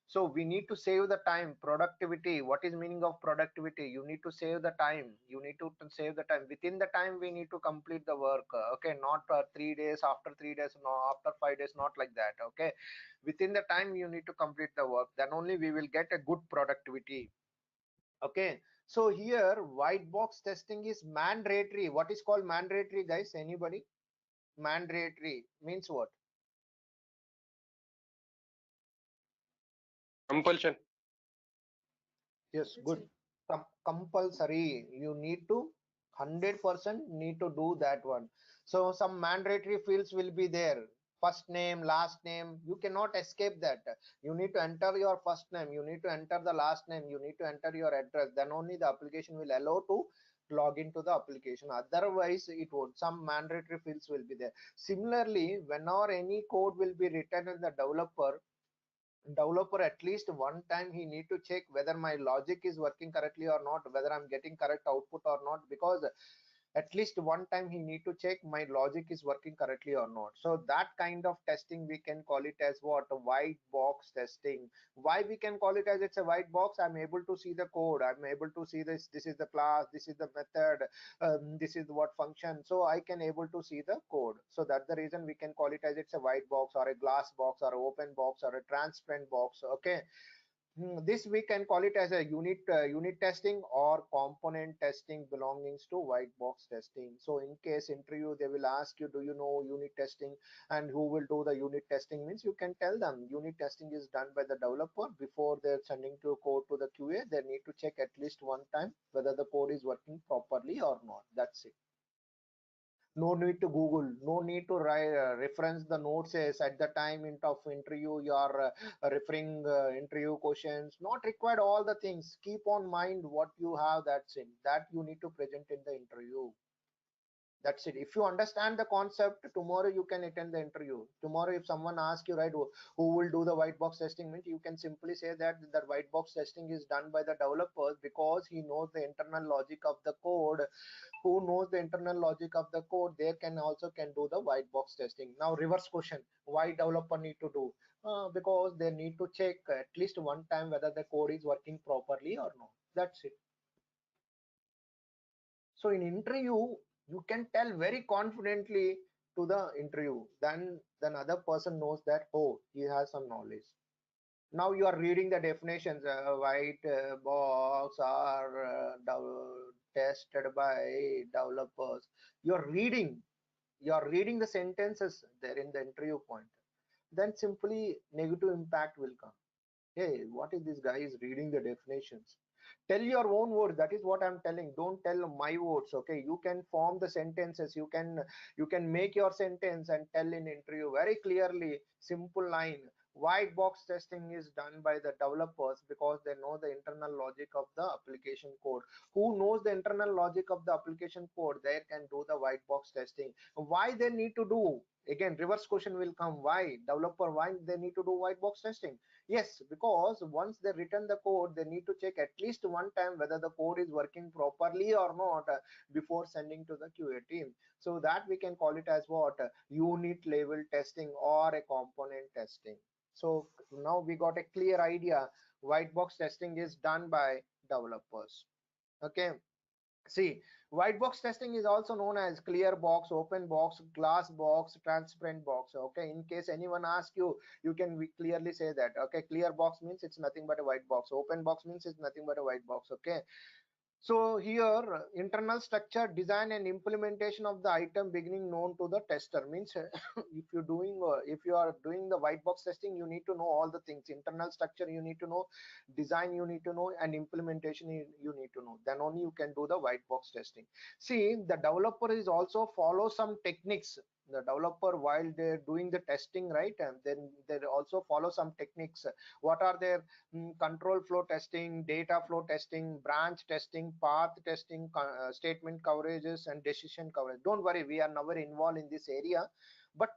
So we need to save the time. Productivity, what is meaning of productivity? You need to save the time, you need to save the time. Within the time we need to complete the work. Okay, not 3 days, after 3 days, no, after 5 days, not like that. Okay, within the time you need to complete the work, then only we will get a good productivity. Okay, so here white box testing is mandatory. What is called mandatory, guys? Anybody? Mandatory means what? Compulsion. Yes, good. Compulsory. You need to 100% need to do that one. So some mandatory fields will be there. First name, last name. You cannot escape that. You need to enter your first name. You need to enter the last name. You need to enter your address. Then only the application will allow to log into the application. Otherwise, it would some mandatory fields will be there. Similarly, whenever any code will be written in the developer at least one time he need to check whether my logic is working correctly or not, whether I'm getting correct output or not, because at least one time he need to check my logic is working correctly or not. So that kind of testing we can call it as what, a white box testing. Why we can call it as it's a white box? I'm able to see the code, I'm able to see this is the class, this is the method, this is what function, so I can able to see the code. So that's the reason we can call it as it's a white box or a glass box or open box or a transparent box. Okay. This we can call it as a unit testing or component testing belongings to white box testing. So in case interview they will ask you, do you know unit testing, and who will do the unit testing, means you can tell them unit testing is done by the developer. Before they're sending to code to the QA, they need to check at least one time whether the code is working properly or not. That's it. No need to Google, no need to write, reference the notes at the time of interview. You are referring interview questions, not required all the things. Keep on mind what you have, that's it, that you need to present in the interview. That's it. If you understand the concept, tomorrow you can attend the interview. Tomorrow if someone asks you, right, who will do the white box testing, means you can simply say that the white box testing is done by the developers, because he knows the internal logic of the code. Who knows the internal logic of the code, they can also can do the white box testing. Now reverse question, why developer need to do? Because they need to check at least one time whether the code is working properly or not. That's it. So in interview, you can tell very confidently to the interview, then other person knows that, oh, he has some knowledge. Now you are reading the definitions. White box are tested by developers. You are reading the sentences there in the interview point. Then simply negative impact will come. Hey, what is this guy is reading the definitions? Tell your own words. That is what I'm telling. Don't tell my words. Okay, you can form the sentences. You can make your sentence and tell in interview very clearly, simple line. White box testing is done by the developers because they know the internal logic of the application code. Who knows the internal logic of the application code, they can do the white box testing. Why they need to do? Again, reverse question will come. Why developer, why they need to do white box testing? Yes, because once they written the code, they need to check at least one time whether the code is working properly or not before sending to the QA team. So that we can call it as what? Unit level testing or a component testing. So now we got a clear idea. White box testing is done by developers. Okay. See, white box testing is also known as clear box, open box, glass box, transparent box. Okay, in case anyone asks you, you can clearly say that. Okay, clear box means it's nothing but a white box. Open box means it's nothing but a white box. Okay, so here internal structure, design and implementation of the item beginning known to the tester means if you are doing the white box testing, you need to know all the things. Internal structure you need to know, design you need to know, and implementation you need to know. Then only you can do the white box testing. See, the developer is also follow some techniques. The developer, while they're doing the testing, right, and then they also follow some techniques. What are their control flow testing, data flow testing, branch testing, path testing, statement coverages, and decision coverage. Don't worry, we are never involved in this area, but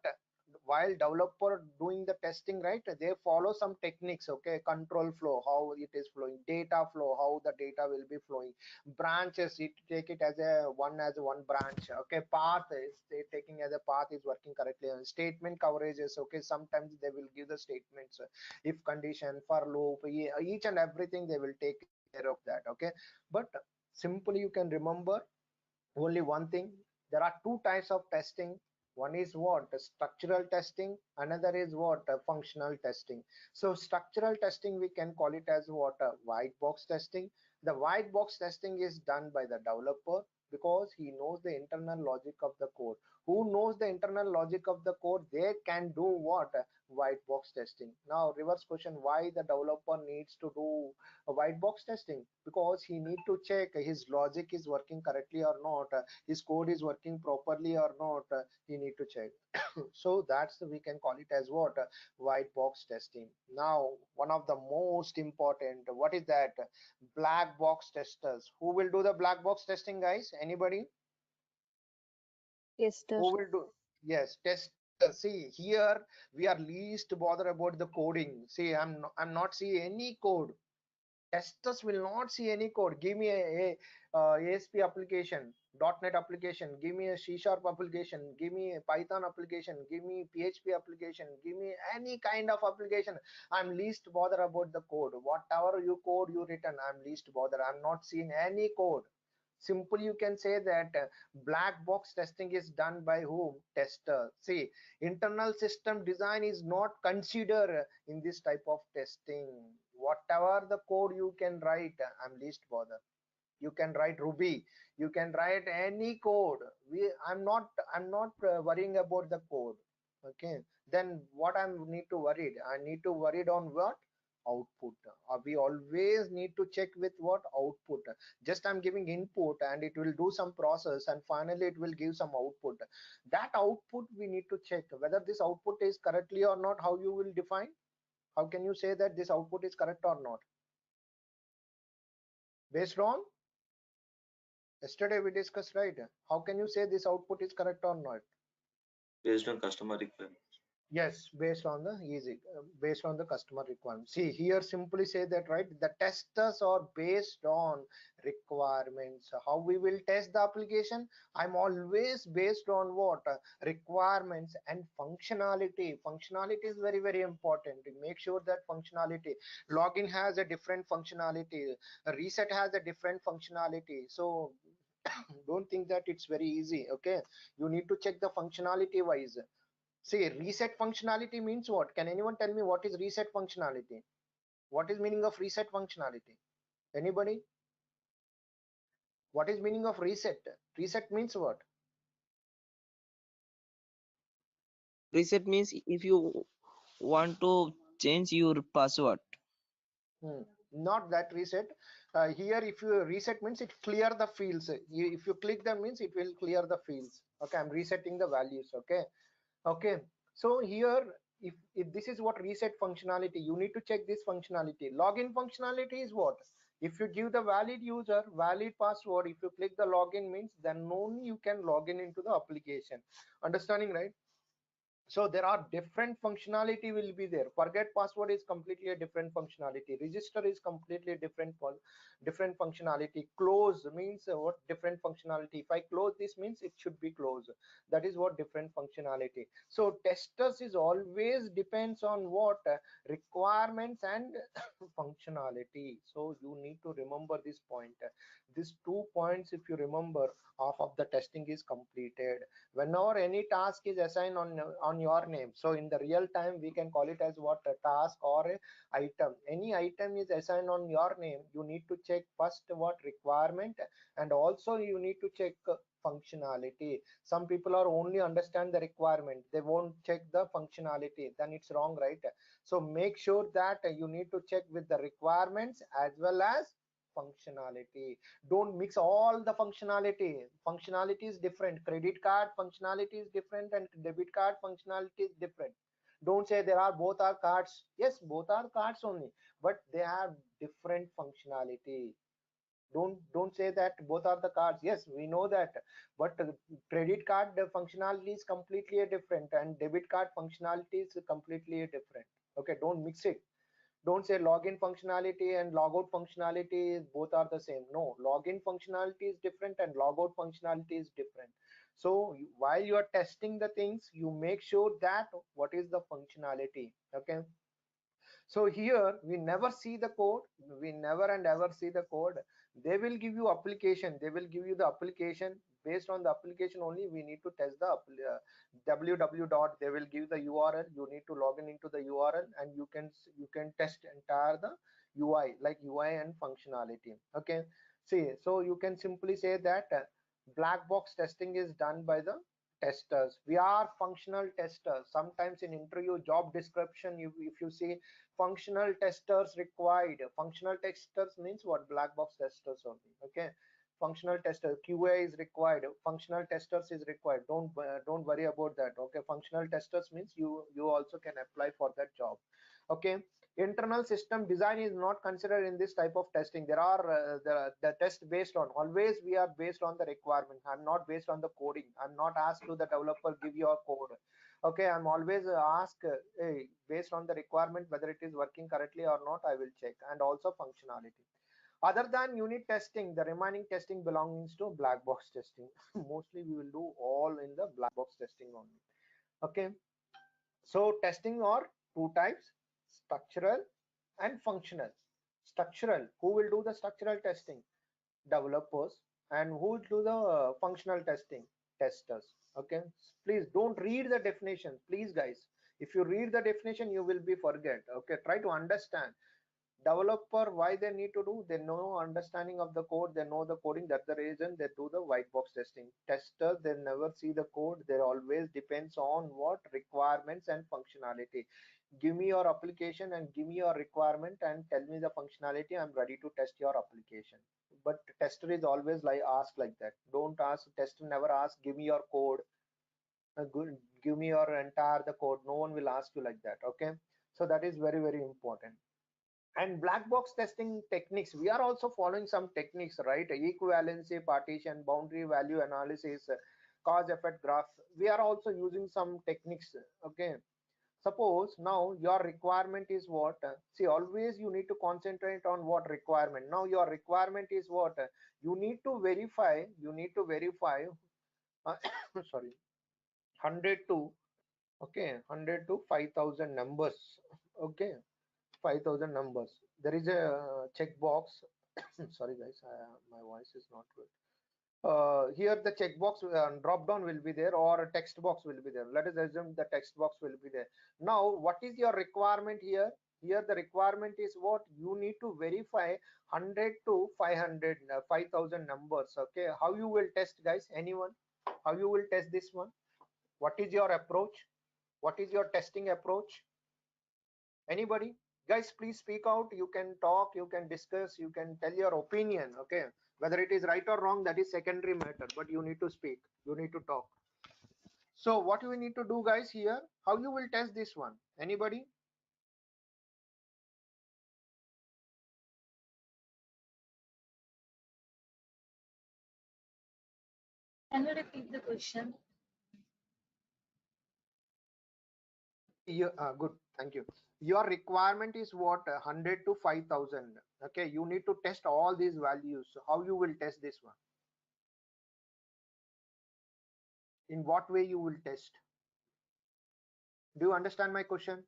while developer doing the testing, right, they follow some techniques. Okay, control flow, how it is flowing, data flow, how the data will be flowing, branches, it take it as one branch. Okay, path is they taking as a path is working correctly. And statement coverages, okay, sometimes they will give the statements, if condition, for loop, each and everything they will take care of that. Okay, but simply you can remember only one thing. There are two types of testing. One is what? Structural testing. Another is what? Functional testing. So structural testing, we can call it as what? White box testing. The white box testing is done by the developer because he knows the internal logic of the code. Who knows the internal logic of the code, they can do what? White box testing. Now reverse question, why the developer needs to do a white box testing? Because he need to check his logic is working correctly or not, his code is working properly or not, he need to check. So that's we can call it as what? White box testing. Now one of the most important, what is that? Black box testers. Who will do the black box testing, guys? Anybody? Tester. Who will do? Yes, test. See here, we are least bother about the coding. See, I'm not see any code. Testers will not see any code. Give me a ASP application, .NET application, give me a C# application, give me a Python application, give me PHP application, give me any kind of application. I'm least bother about the code. Whatever you code you written, I'm least bother. I'm not seeing any code. Simple, you can say that black box testing is done by whom? Tester. See, internal system design is not considered in this type of testing. Whatever the code you can write, I'm least bother. You can write Ruby, you can write any code. I'm not worrying about the code. Okay, then what I need to worry? I need to worry on what? output. We always need to check with what output. Just I'm giving input and it will do some process and finally it will give some output. That output we need to check whether this output is correctly or not. How you will define? How can you say that this output is correct or not? Based on yesterday we discussed, right? How can you say this output is correct or not? Based on customer requirement. Yes, based on the easy, based on the customer requirement. See here, simply say that, right? The testers are based on requirements. How we will test the application? I'm always based on what? Requirements and functionality. Functionality is very, very important. Make sure that functionality. Login has a different functionality. A reset has a different functionality. So don't think that it's very easy. Okay, you need to check the functionality wise. See, reset functionality means what? Can anyone tell me what is reset functionality? What is meaning of reset functionality? Anybody? What is meaning of reset? Reset means what? Reset means if you want to change your password. Not that reset. Here, if you reset means it clear the fields. If you click them means it will clear the fields. Okay, I'm resetting the values. Okay. Okay, so here if this is what reset functionality, you need to check this functionality. Login functionality is what? If you give the valid user valid password, if you click the login means then only you can log in into the application. Understanding, right? So there are different functionality will be there. Forget password is completely a different functionality. Register is completely different functionality. Close means what? Different functionality. If I close this means it should be closed. That is what different functionality. So testers is always depends on what? Requirements and functionality. So you need to remember this point. These 2 points, if you remember, half of the testing is completed. Whenever any task is assigned on your name, so in the real time we can call it as what? A task or a item. Any item is assigned on your name, you need to check first what? Requirement, and also you need to check functionality. Some people are only understand the requirement, they won't check the functionality, then it's wrong, right? So make sure that you need to check with the requirements as well as functionality. Don't mix all the functionality. Functionality is different. Credit card functionality is different and debit card functionality is different. Don't say there are both are cards. Yes, both are cards only, but they have different functionality. Don't say that both are the cards. Yes, we know that, but credit card functionality is completely different and debit card functionality is completely different. Okay, don't mix it. Don't say login functionality and logout functionality is both are the same. No, login functionality is different and logout functionality is different. So while you are testing the things, you make sure that what is the functionality. Okay, so here we never see the code, we never and ever see the code. They will give you application, they will give you the application. Based on the application only we need to test the www dot, they will give the URL, you need to log in into the URL and you can test entire the UI, like UI and functionality. Okay, see, so you can simply say that black box testing is done by the testers. We are functional testers. Sometimes in interview job description, if you see functional testers required, functional testers means what? Black box testers only. Okay, functional tester, QA is required, functional testers is required. Don't worry about that. Okay, functional testers means you also can apply for that job. Okay, internal system design is not considered in this type of testing. There are the test based on, always we are based on the requirement. I'm not based on the coding. I'm not asked to the developer give you a code. Okay, I'm always asked hey, based on the requirement whether it is working correctly or not, I will check, and also functionality. Other than unit testing, the remaining testing belongs to black box testing. Mostly we will do all in the black box testing only. Okay, so testing are two types: structural and functional. Structural, who will do the structural testing? Developers. And who will do the functional testing? Testers. Okay, please don't read the definition, please guys. If you read the definition you will be forget. Okay, try to understand. Developer, why they need to do? They know understanding of the code, they know the coding. That's the reason they do the white box testing. Testers, they never see the code. They always depends on what requirements and functionality. Give me your application and give me your requirement and tell me the functionality. I'm ready to test your application. But tester is always like ask like that. Don't ask. Tester never ask, give me your code, give me your entire the code. No one will ask you like that. Okay, so that is very very important. And black box testing techniques, we are also following some techniques, right? Equivalency, partition, boundary value analysis, cause effect graphs, we are also using some techniques. Okay, suppose now your requirement is what, see, always you need to concentrate on what requirement. Now your requirement is what, you need to verify, uh, sorry, 100 to, okay, 100 to 5000 numbers. Okay, 5000 numbers. There is a checkbox. Sorry guys, my voice is not good. Here the checkbox drop down will be there, or a text box will be there. Let us assume the text box will be there. Now what is your requirement here? Here the requirement is what, you need to verify 100 to 500 5000 numbers. Okay, how you will test, guys? Anyone? How you will test this one? What is your approach? What is your testing approach? Anybody? Guys, please speak out. You can talk, you can discuss, you can tell your opinion. Okay, whether it is right or wrong, that is secondary matter, but you need to speak, you need to talk. So what we need to do, guys, here, how you will test this one? Anybody? Can you repeat the question? Yeah, good, thank you. Your requirement is what, 100 to 5000. Okay, you need to test all these values. So how you will test this one? In what way you will test? Do you understand my question?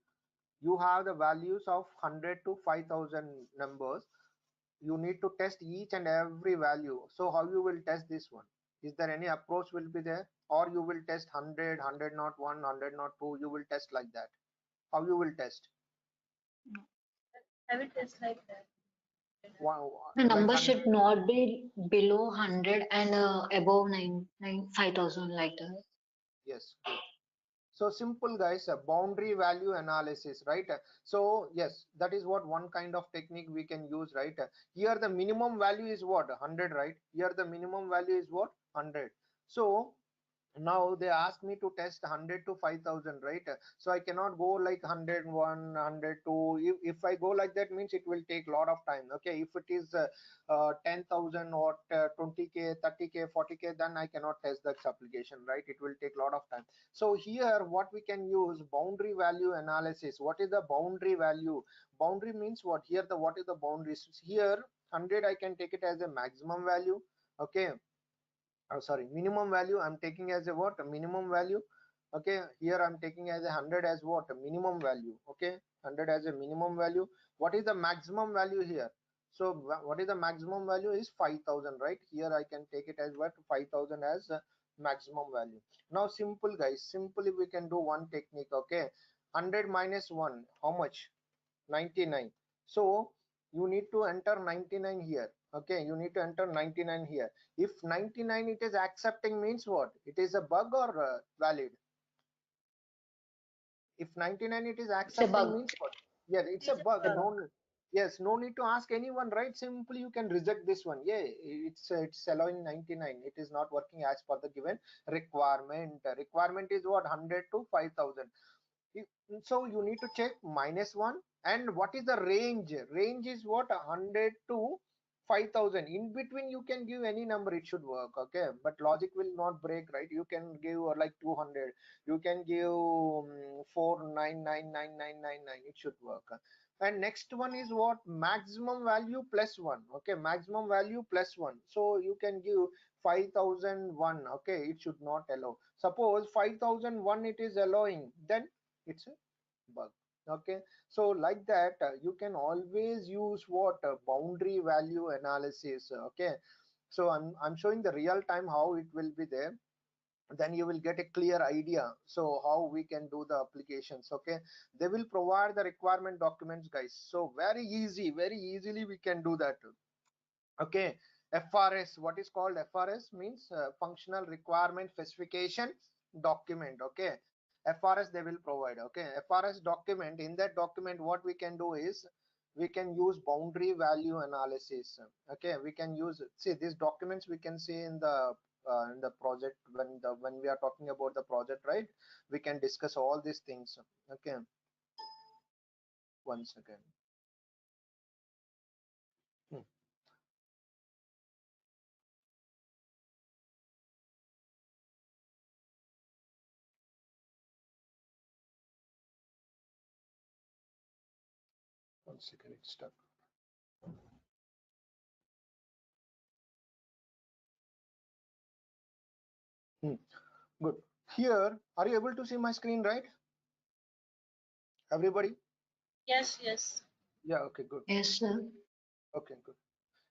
You have the values of 100 to 5000 numbers. You need to test each and every value. So how you will test this one? Is there any approach will be there, or you will test 100, 100 not 1, 100 not 2? You will test like that. How you will test? I will test like that. Wow, The like number 100. should not be below 100 and above 5,000 like that. Yes, good. So simple, guys, a boundary value analysis, right? So yes, that is what one kind of technique we can use, right? Here the minimum value is what, 100, right? Here the minimum value is what, 100. So now they ask me to test 100 to 5000, right? So I cannot go like 101, 102. If I go like that, means it will take a lot of time. Okay, if it is 10,000 or 20k, 30k, 40k, then I cannot test that application, right? It will take a lot of time. So here what we can use, boundary value analysis. What is the boundary value? Boundary means what? Here the, what is the boundaries? Here 100 I can take it as a maximum value. Okay, sorry, minimum value I'm taking as a what, a minimum value. Okay, here I'm taking as a 100 as what, a minimum value. Okay, 100 as a minimum value. What is the maximum value here? So what is the maximum value is 5000, right? Here I can take it as what, 5000 as a maximum value. Now simple, guys, simply we can do one technique. Okay, 100 minus 1, how much? 99. So you need to enter 99 here. Okay, you need to enter 99 here. If 99 it is accepting, means what, it is a bug or valid? If 99 it is It's a accepting, bug. means what? Yeah, it's It a is bug. a No, yes, no need to ask anyone, right? Simply you can reject this one. Yeah, it's allowing 99, it is not working as per the given requirement. Requirement is what, 100 to 5000. So you need to check -1. And what is the range? Range is what, 100 to 5000. In between you can give any number, it should work. Okay, but logic will not break, right? You can give like 200, you can give 4999999, it should work. And next one is what, maximum value plus 1. Okay, maximum value plus 1. So you can give 5001. Okay, it should not allow. Suppose 5001 it is allowing, then it's a bug. Okay, so like that, you can always use what, boundary value analysis. Okay, so I'm showing the real time how it will be there. then you will get a clear idea so how we can do the applications. Okay, they will provide the requirement documents, guys, so very easy, very easily we can do that. Okay, FRS, what is called FRS means functional requirement specification document. Okay, FRS they will provide. Okay, FRS document, in that document what we can do is we can use boundary value analysis. Okay, we can use, see these documents we can see in the project when we are talking about the project, right? We can discuss all these things. Okay, once again. Hmm. Once again, it's stuck. Hmm. Good. Here, are you able to see my screen, right? Everybody? Yes, yes. Yeah, okay, good. Yes, sir. Okay, good.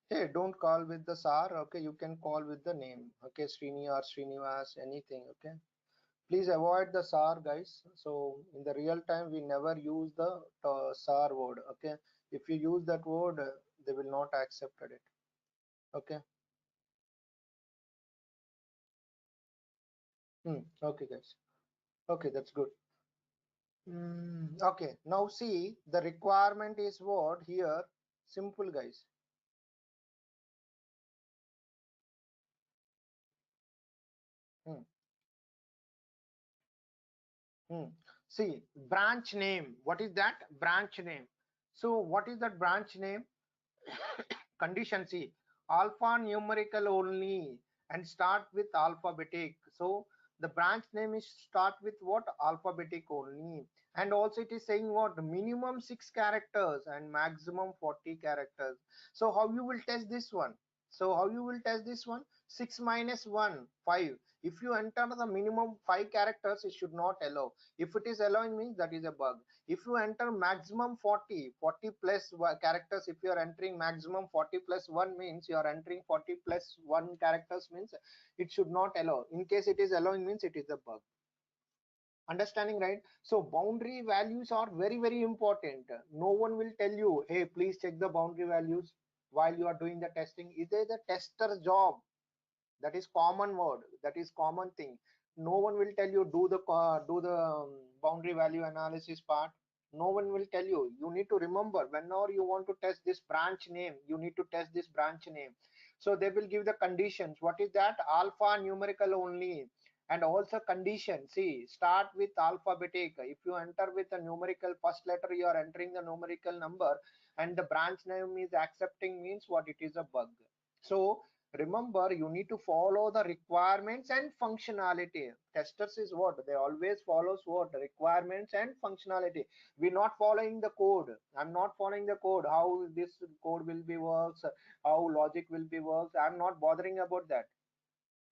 Hey, don't call with the SAR, okay? You can call with the name, okay? Srini or Srinivas, anything, okay? Please avoid the SAR, guys. So in the real time, we never use the SAR word, okay? If you use that word, they will not accept it, okay? Okay, guys. Okay, that's good. Okay, now see, the requirement is what here? Simple, guys. Hmm. See, branch name. What is that? Branch name. So what is that branch name? Condition C, alpha numerical only and start with alphabetic. So the branch name is start with what? Alphabetic only. And also it is saying what? Minimum 6 characters and maximum 40 characters. So how you will test this one? So how you will test this one? 6 minus 1, 5. If you enter the minimum 5 characters, it should not allow. If it is allowing means that is a bug. If you enter maximum 40 plus characters, if you are entering maximum 40 plus 1 means you are entering 40 plus 1 characters means it should not allow. In case it is allowing means it is a bug. Understanding, right? So boundary values are very important. No one will tell you, hey, please check the boundary values while you are doing the testing. It is the tester's job. That is common word, that is common thing. No one will tell you do the boundary value analysis part. No one will tell you. You need to remember, whenever you want to test this branch name, you need to test this branch name. So they will give the conditions. What is that? Alpha numerical only. And also condition, see, start with alphabetic. If you enter with a numerical first letter, you are entering the numerical number, and the branch name is accepting means what? It is a bug. So remember, you need to follow the requirements and functionality. Testers is what? They always follows what? Requirements and functionality. We're not following the code. I'm not following the code, how this code will be works, how logic will be works. I'm not bothering about that.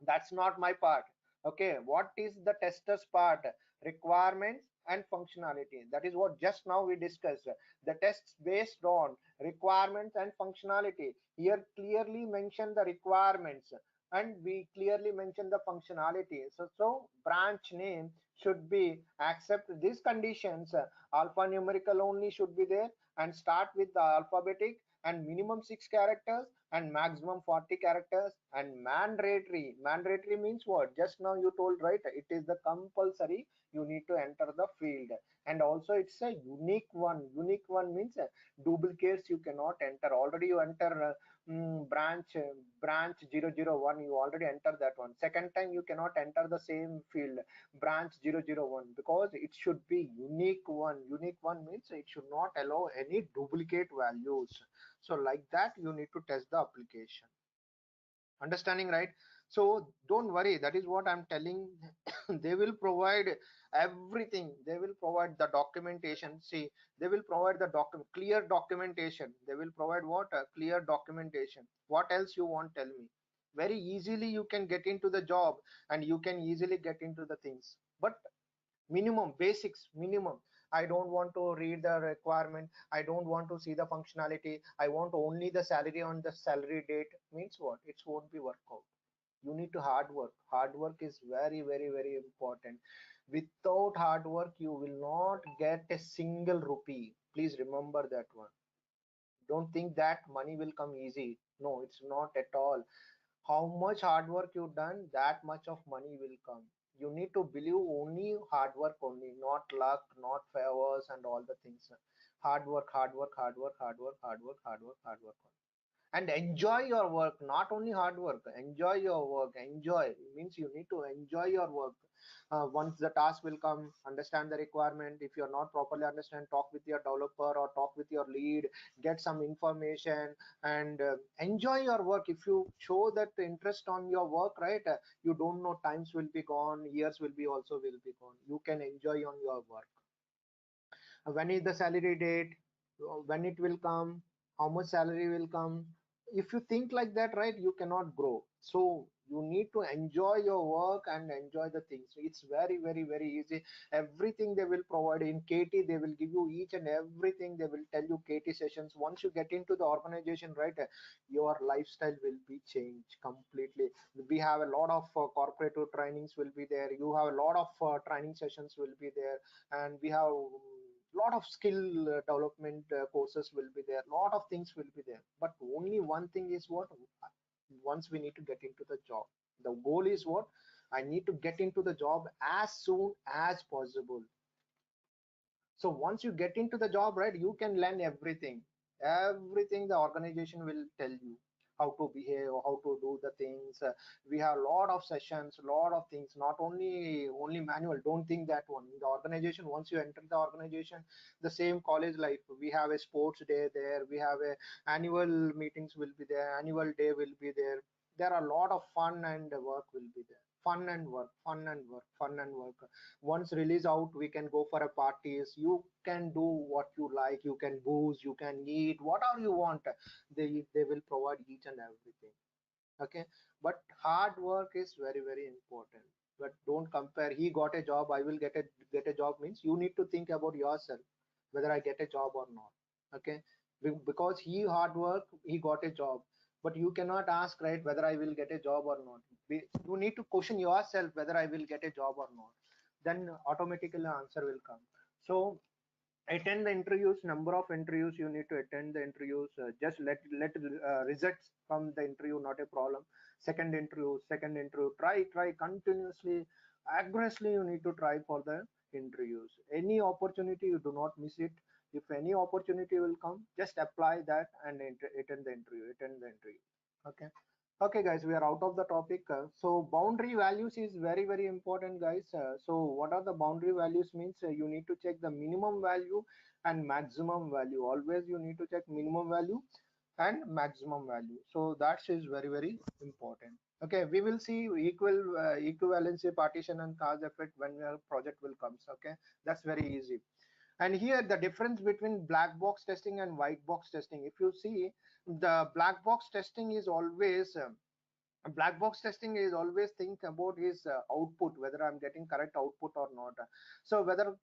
That's not my part. Okay, what is the tester's part? Requirements and functionality. That is what just now we discussed. The tests based on requirements and functionality. Here clearly mention the requirements and we clearly mention the functionality. So branch name should be accept these conditions. Alphanumerical only should be there and start with the alphabetic and minimum 6 characters and maximum 40 characters. And mandatory means what? Just now you told, right? It is the compulsory. You need to enter the field. And also it's a unique one means duplicates you cannot enter. Already you enter branch 001, you already entered that one. Second time you cannot enter the same field, branch 001, because it should be unique one means it should not allow any duplicate values. So like that you need to test the application. Understanding, right? So don't worry, that is what I'm telling. They will provide everything. They will provide the documentation. See, they will provide the clear documentation. They will provide what? A clear documentation. What else you want? Tell me. Very easily you can get into the job and you can easily get into the things, but minimum basics, minimum. I don't want to read the requirement, I don't want to see the functionality, I want only the salary on the salary date means what? It won't be work out. You need to hard work. Hard work is very, very, very important. Without hard work, you will not get a single rupee. Please remember that one. Don't think that money will come easy. No, it's not at all. How much hard work you done, that much of money will come. You need to believe only hard work only, not luck, not favors and all the things. Hard work, hard work, hard work, hard work, hard work, hard work, hard work. And enjoy your work, not only hard work. Enjoy your work. Enjoy means you need to enjoy your work. Once the task will come, understand the requirement. If you're not properly understand, talk with your developer or talk with your lead, get some information, and enjoy your work. If you show that interest on your work, right, you don't know, times will be gone, years will be also will be gone, you can enjoy on your work. When is the salary date, when it will come, how much salary will come. If you think like that, right, you cannot grow. So you need to enjoy your work and enjoy the things. It's very, very, very easy. Everything they will provide in KT, they will give you each and everything. They will tell you KT sessions. Once you get into the organization, right, your lifestyle will be changed completely. We have a lot of corporate trainings will be there. You have a lot of training sessions will be there, and we have lot of skill development courses will be there, lot of things will be there. But only one thing is what, once we need to get into the job, the goal is what, I need to get into the job as soon as possible. So once you get into the job, right, you can learn everything. Everything the organization will tell you, how to behave, how to do the things. We have a lot of sessions, a lot of things, not only manual. Don't think that one in the organization. Once you enter the organization, the same college life, we have a sports day there, we have a annual meetings will be there, annual day will be there. There are a lot of fun and work will be there. Fun and work, fun and work, fun and work. Once release out, we can go for a parties. You can do what you like, you can booze, you can eat whatever you want. They will provide each and everything. Okay. But hard work is very, very important. But don't compare, he got a job, I will get a job. Means you need to think about yourself, whether I get a job or not. Okay. Because he hard work, he got a job. But you cannot ask, right, whether I will get a job or not. You need to question yourself whether I will get a job or not. Then automatically answer will come. So attend the interviews, number of interviews you need to attend the interviews. Just let results from the interview, not a problem. Second interview, try continuously, aggressively you need to try for the interviews. Any opportunity, you do not miss it. If any opportunity will come, just apply that and attend the interview. Okay. Okay, guys, we are out of the topic. So boundary values is very, very important, guys. So what are the boundary values means? You need to check the minimum value and maximum value. Always you need to check minimum value and maximum value. So that is very, very important. Okay, we will see equivalency, partition and cause effect when your project will comes. Okay, that's very easy. And here the difference between black box testing and white box testing. If you see, the black box testing is always black box testing is always think about his output, whether I'm getting correct output or not. So whether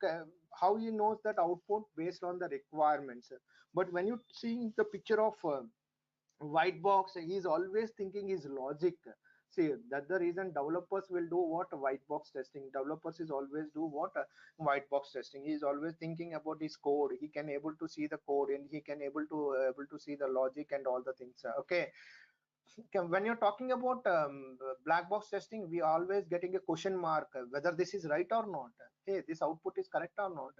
how he knows that output based on the requirements. But when you see the picture of white box, he's always thinking his logic. See, that's the reason developers will do what, white box testing. Developers is always do what, white box testing. He's always thinking about his code. He can able to see the code, and he can able to see the logic and all the things. Okay. Okay, when you're talking about black box testing, we always getting a question mark, whether this is right or not. Hey, this output is correct or not.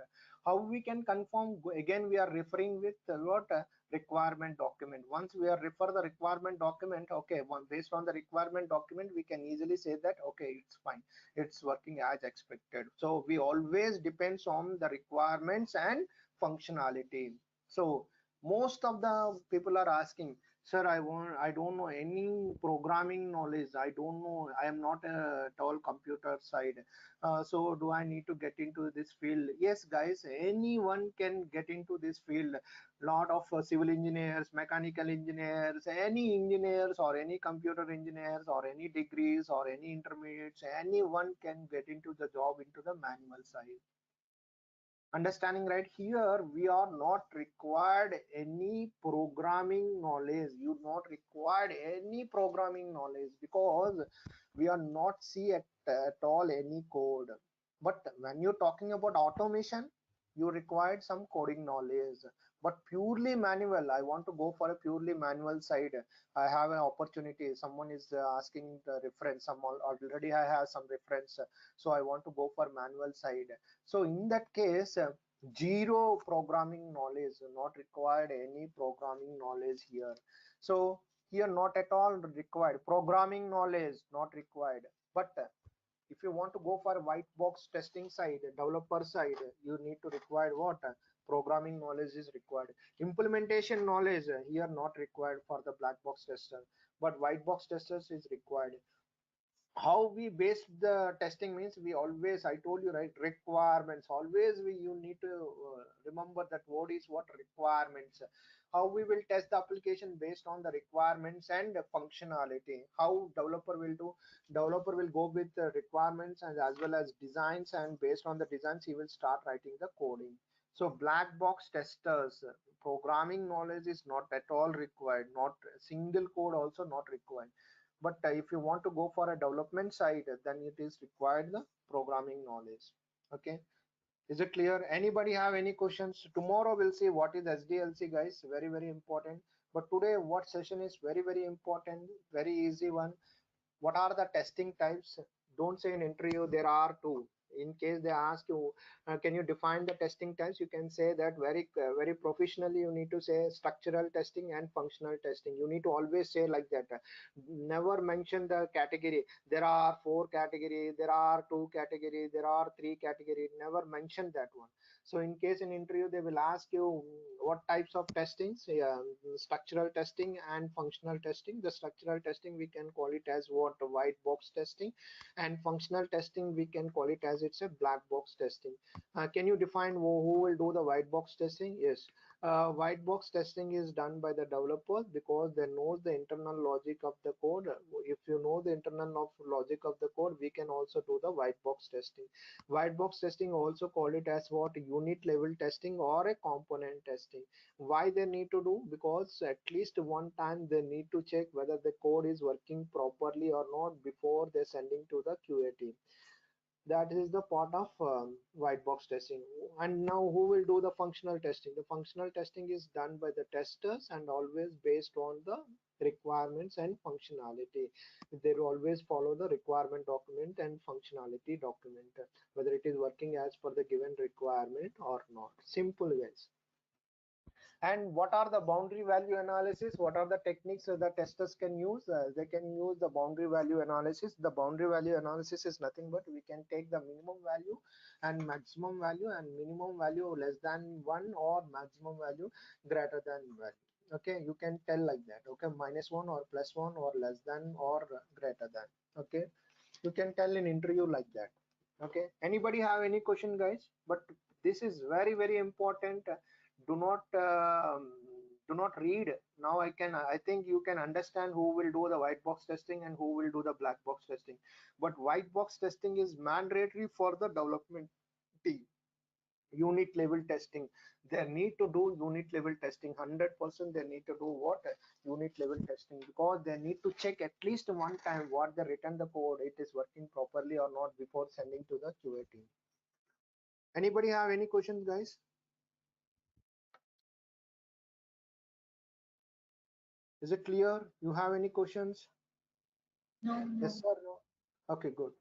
How we can confirm? Again, we are referring with what, requirement document. Once we are refer the requirement document, okay, based on the requirement document, we can easily say that okay, it's fine, it's working as expected. So we always depends on the requirements and functionality. So most of the people are asking, sir, I don't know any programming knowledge, I don't know, I am not a tall computer side. So do I need to get into this field? Yes, guys, anyone can get into this field. Lot of civil engineers, mechanical engineers, any engineers or any computer engineers or any degrees or any intermediates, anyone can get into the job into the manual side. Understanding right? Here we are not required any programming knowledge. You not required any programming knowledge because we are not see at all any code. But when you're talking about automation, you required some coding knowledge. But purely manual, I want to go for a purely manual side. I have an opportunity, someone is asking the reference, some already I have some reference, so I want to go for manual side. So in that case, zero programming knowledge, not required any programming knowledge here. So here not at all required programming knowledge, not required. But if you want to go for white box testing side, developer side, you need to require what? Programming knowledge is required. Implementation knowledge here not required for the black box tester, but white box testers is required. How we base the testing means, we always, I told you right, requirements, always we, you need to remember that word is what? Requirements. How we will test the application based on the requirements and functionality. How developer will do? Developer will go with the requirements and as well as designs, and based on the designs he will start writing the coding. So black box testers, programming knowledge is not at all required, not single code also not required. But if you want to go for a development side, then it is required the programming knowledge. Okay, is it clear? Anybody have any questions? Tomorrow we'll see what is SDLC, guys, very very important. But today what session is very very important, very easy one. What are the testing types? Don't say in interview there are two. In case they ask you, can you define the testing types, you can say that very professionally. You need to say structural testing and functional testing. You need to always say like that. Never mention the category. There are 4 categories, there are 2 categories, there are 3 categories. Never mention that one. So in case in interview they will ask you what types of testings. Yeah, structural testing and functional testing. The structural testing we can call it as what? White box testing, and functional testing we can call it as it's a black box testing. Can you define who will do the white box testing? Yes, white box testing is done by the developers because they know the internal logic of the code. If you know the internal logic of the code, we can also do the white box testing. White box testing also call it as what? Unit level testing or a component testing. Why they need to do? Because at least one time they need to check whether the code is working properly or not before they sending to the QA team. That is the part of white box testing. And now who will do the functional testing? The functional testing is done by the testers and always based on the requirements and functionality. They will always follow the requirement document and functionality document, whether it is working as per the given requirement or not. Simple ways. And what are the boundary value analysis? What are the techniques the testers can use? They can use the boundary value analysis. The boundary value analysis is nothing but we can take the minimum value and maximum value, and minimum value less than 1 or maximum value greater than 1. Okay, you can tell like that. Okay, -1 or +1 or less than or greater than. Okay, you can tell in interview like that. Okay, anybody have any question, guys? But this is very very important. Do not read. Now I think you can understand who will do the white box testing and who will do the black box testing. But white box testing is mandatory for the development team. Unit level testing, they need to do unit level testing. 100% they need to do what? Unit level testing, because they need to check at least one time what they written the code, it is working properly or not before sending to the QA team. Anybody have any questions, guys? Is it clear? You have any questions? No, no. Yes or no? Okay, good.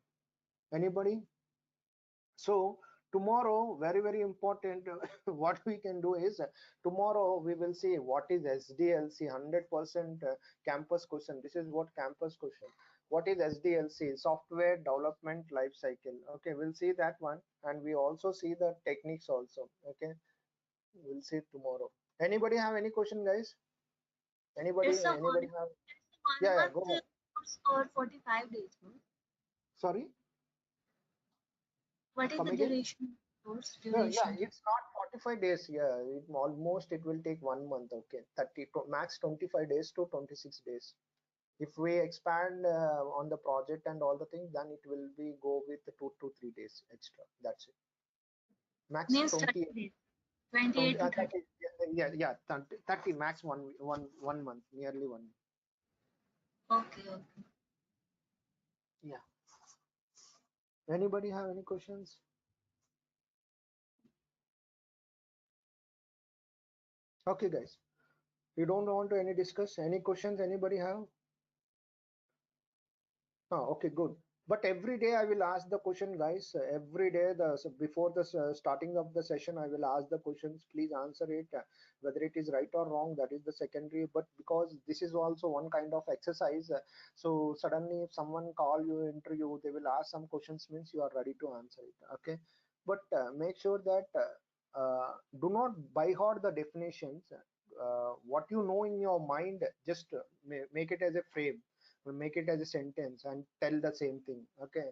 Anybody? So tomorrow, very very important, what we can do is tomorrow we will see what is SDLC. 100% campus question. This is what campus question. What is SDLC? Software Development Life Cycle. Okay, we'll see that one, and we also see the techniques also. Okay, we'll see tomorrow. Anybody have any question, guys? Anybody? It's a Anybody have? one Yeah, yeah. month Go ahead. course or 45 days. No? Sorry. What is Come the again? duration? Course Yeah, yeah, duration. it's not 45 days. Yeah, it will take 1 month. Okay, 30 to max 25 days to 26 days. If we expand on the project and all the things, then it will be go with 2 to 3 days extra. That's it. Max Means 20, 30 days. 28 to 30. 30, yeah, 30 max, one month, nearly 1 month. Okay, okay. Yeah. Anybody have any questions? Okay, guys. You don't want to any discuss any questions? Anybody have? Oh, okay, good. But every day I will ask the question, guys. Every day, before the starting of the session, I will ask the questions. Please answer it. Whether it is right or wrong, that is the secondary. But because this is also one kind of exercise, so suddenly if someone call you interview, they will ask some questions. Means you are ready to answer it. Okay. But make sure that do not by heart the definitions. What you know in your mind, just make it as a frame, make it as a sentence and tell the same thing. Okay,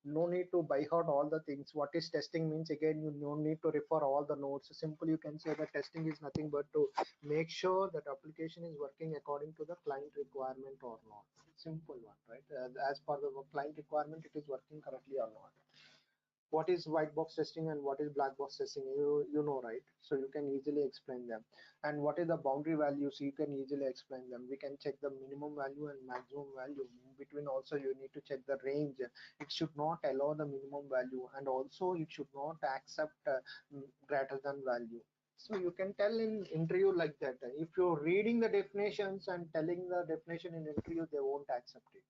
no need to by heart all the things. What is testing means, again, you no need to refer all the notes. Simple, you can say that testing is nothing but to make sure that application is working according to the client requirement or not. Simple one, right? As per the client requirement, it is working correctly or not. What is white box testing and what is black box testing, you know, right? So you can easily explain them. And what is the boundary values, you can easily explain them. We can check the minimum value and maximum value. In between also you need to check the range. It should not allow the minimum value, and also it should not accept greater than value. So you can tell in interview like that. If you're reading the definitions and telling the definition in interview, they won't accept it.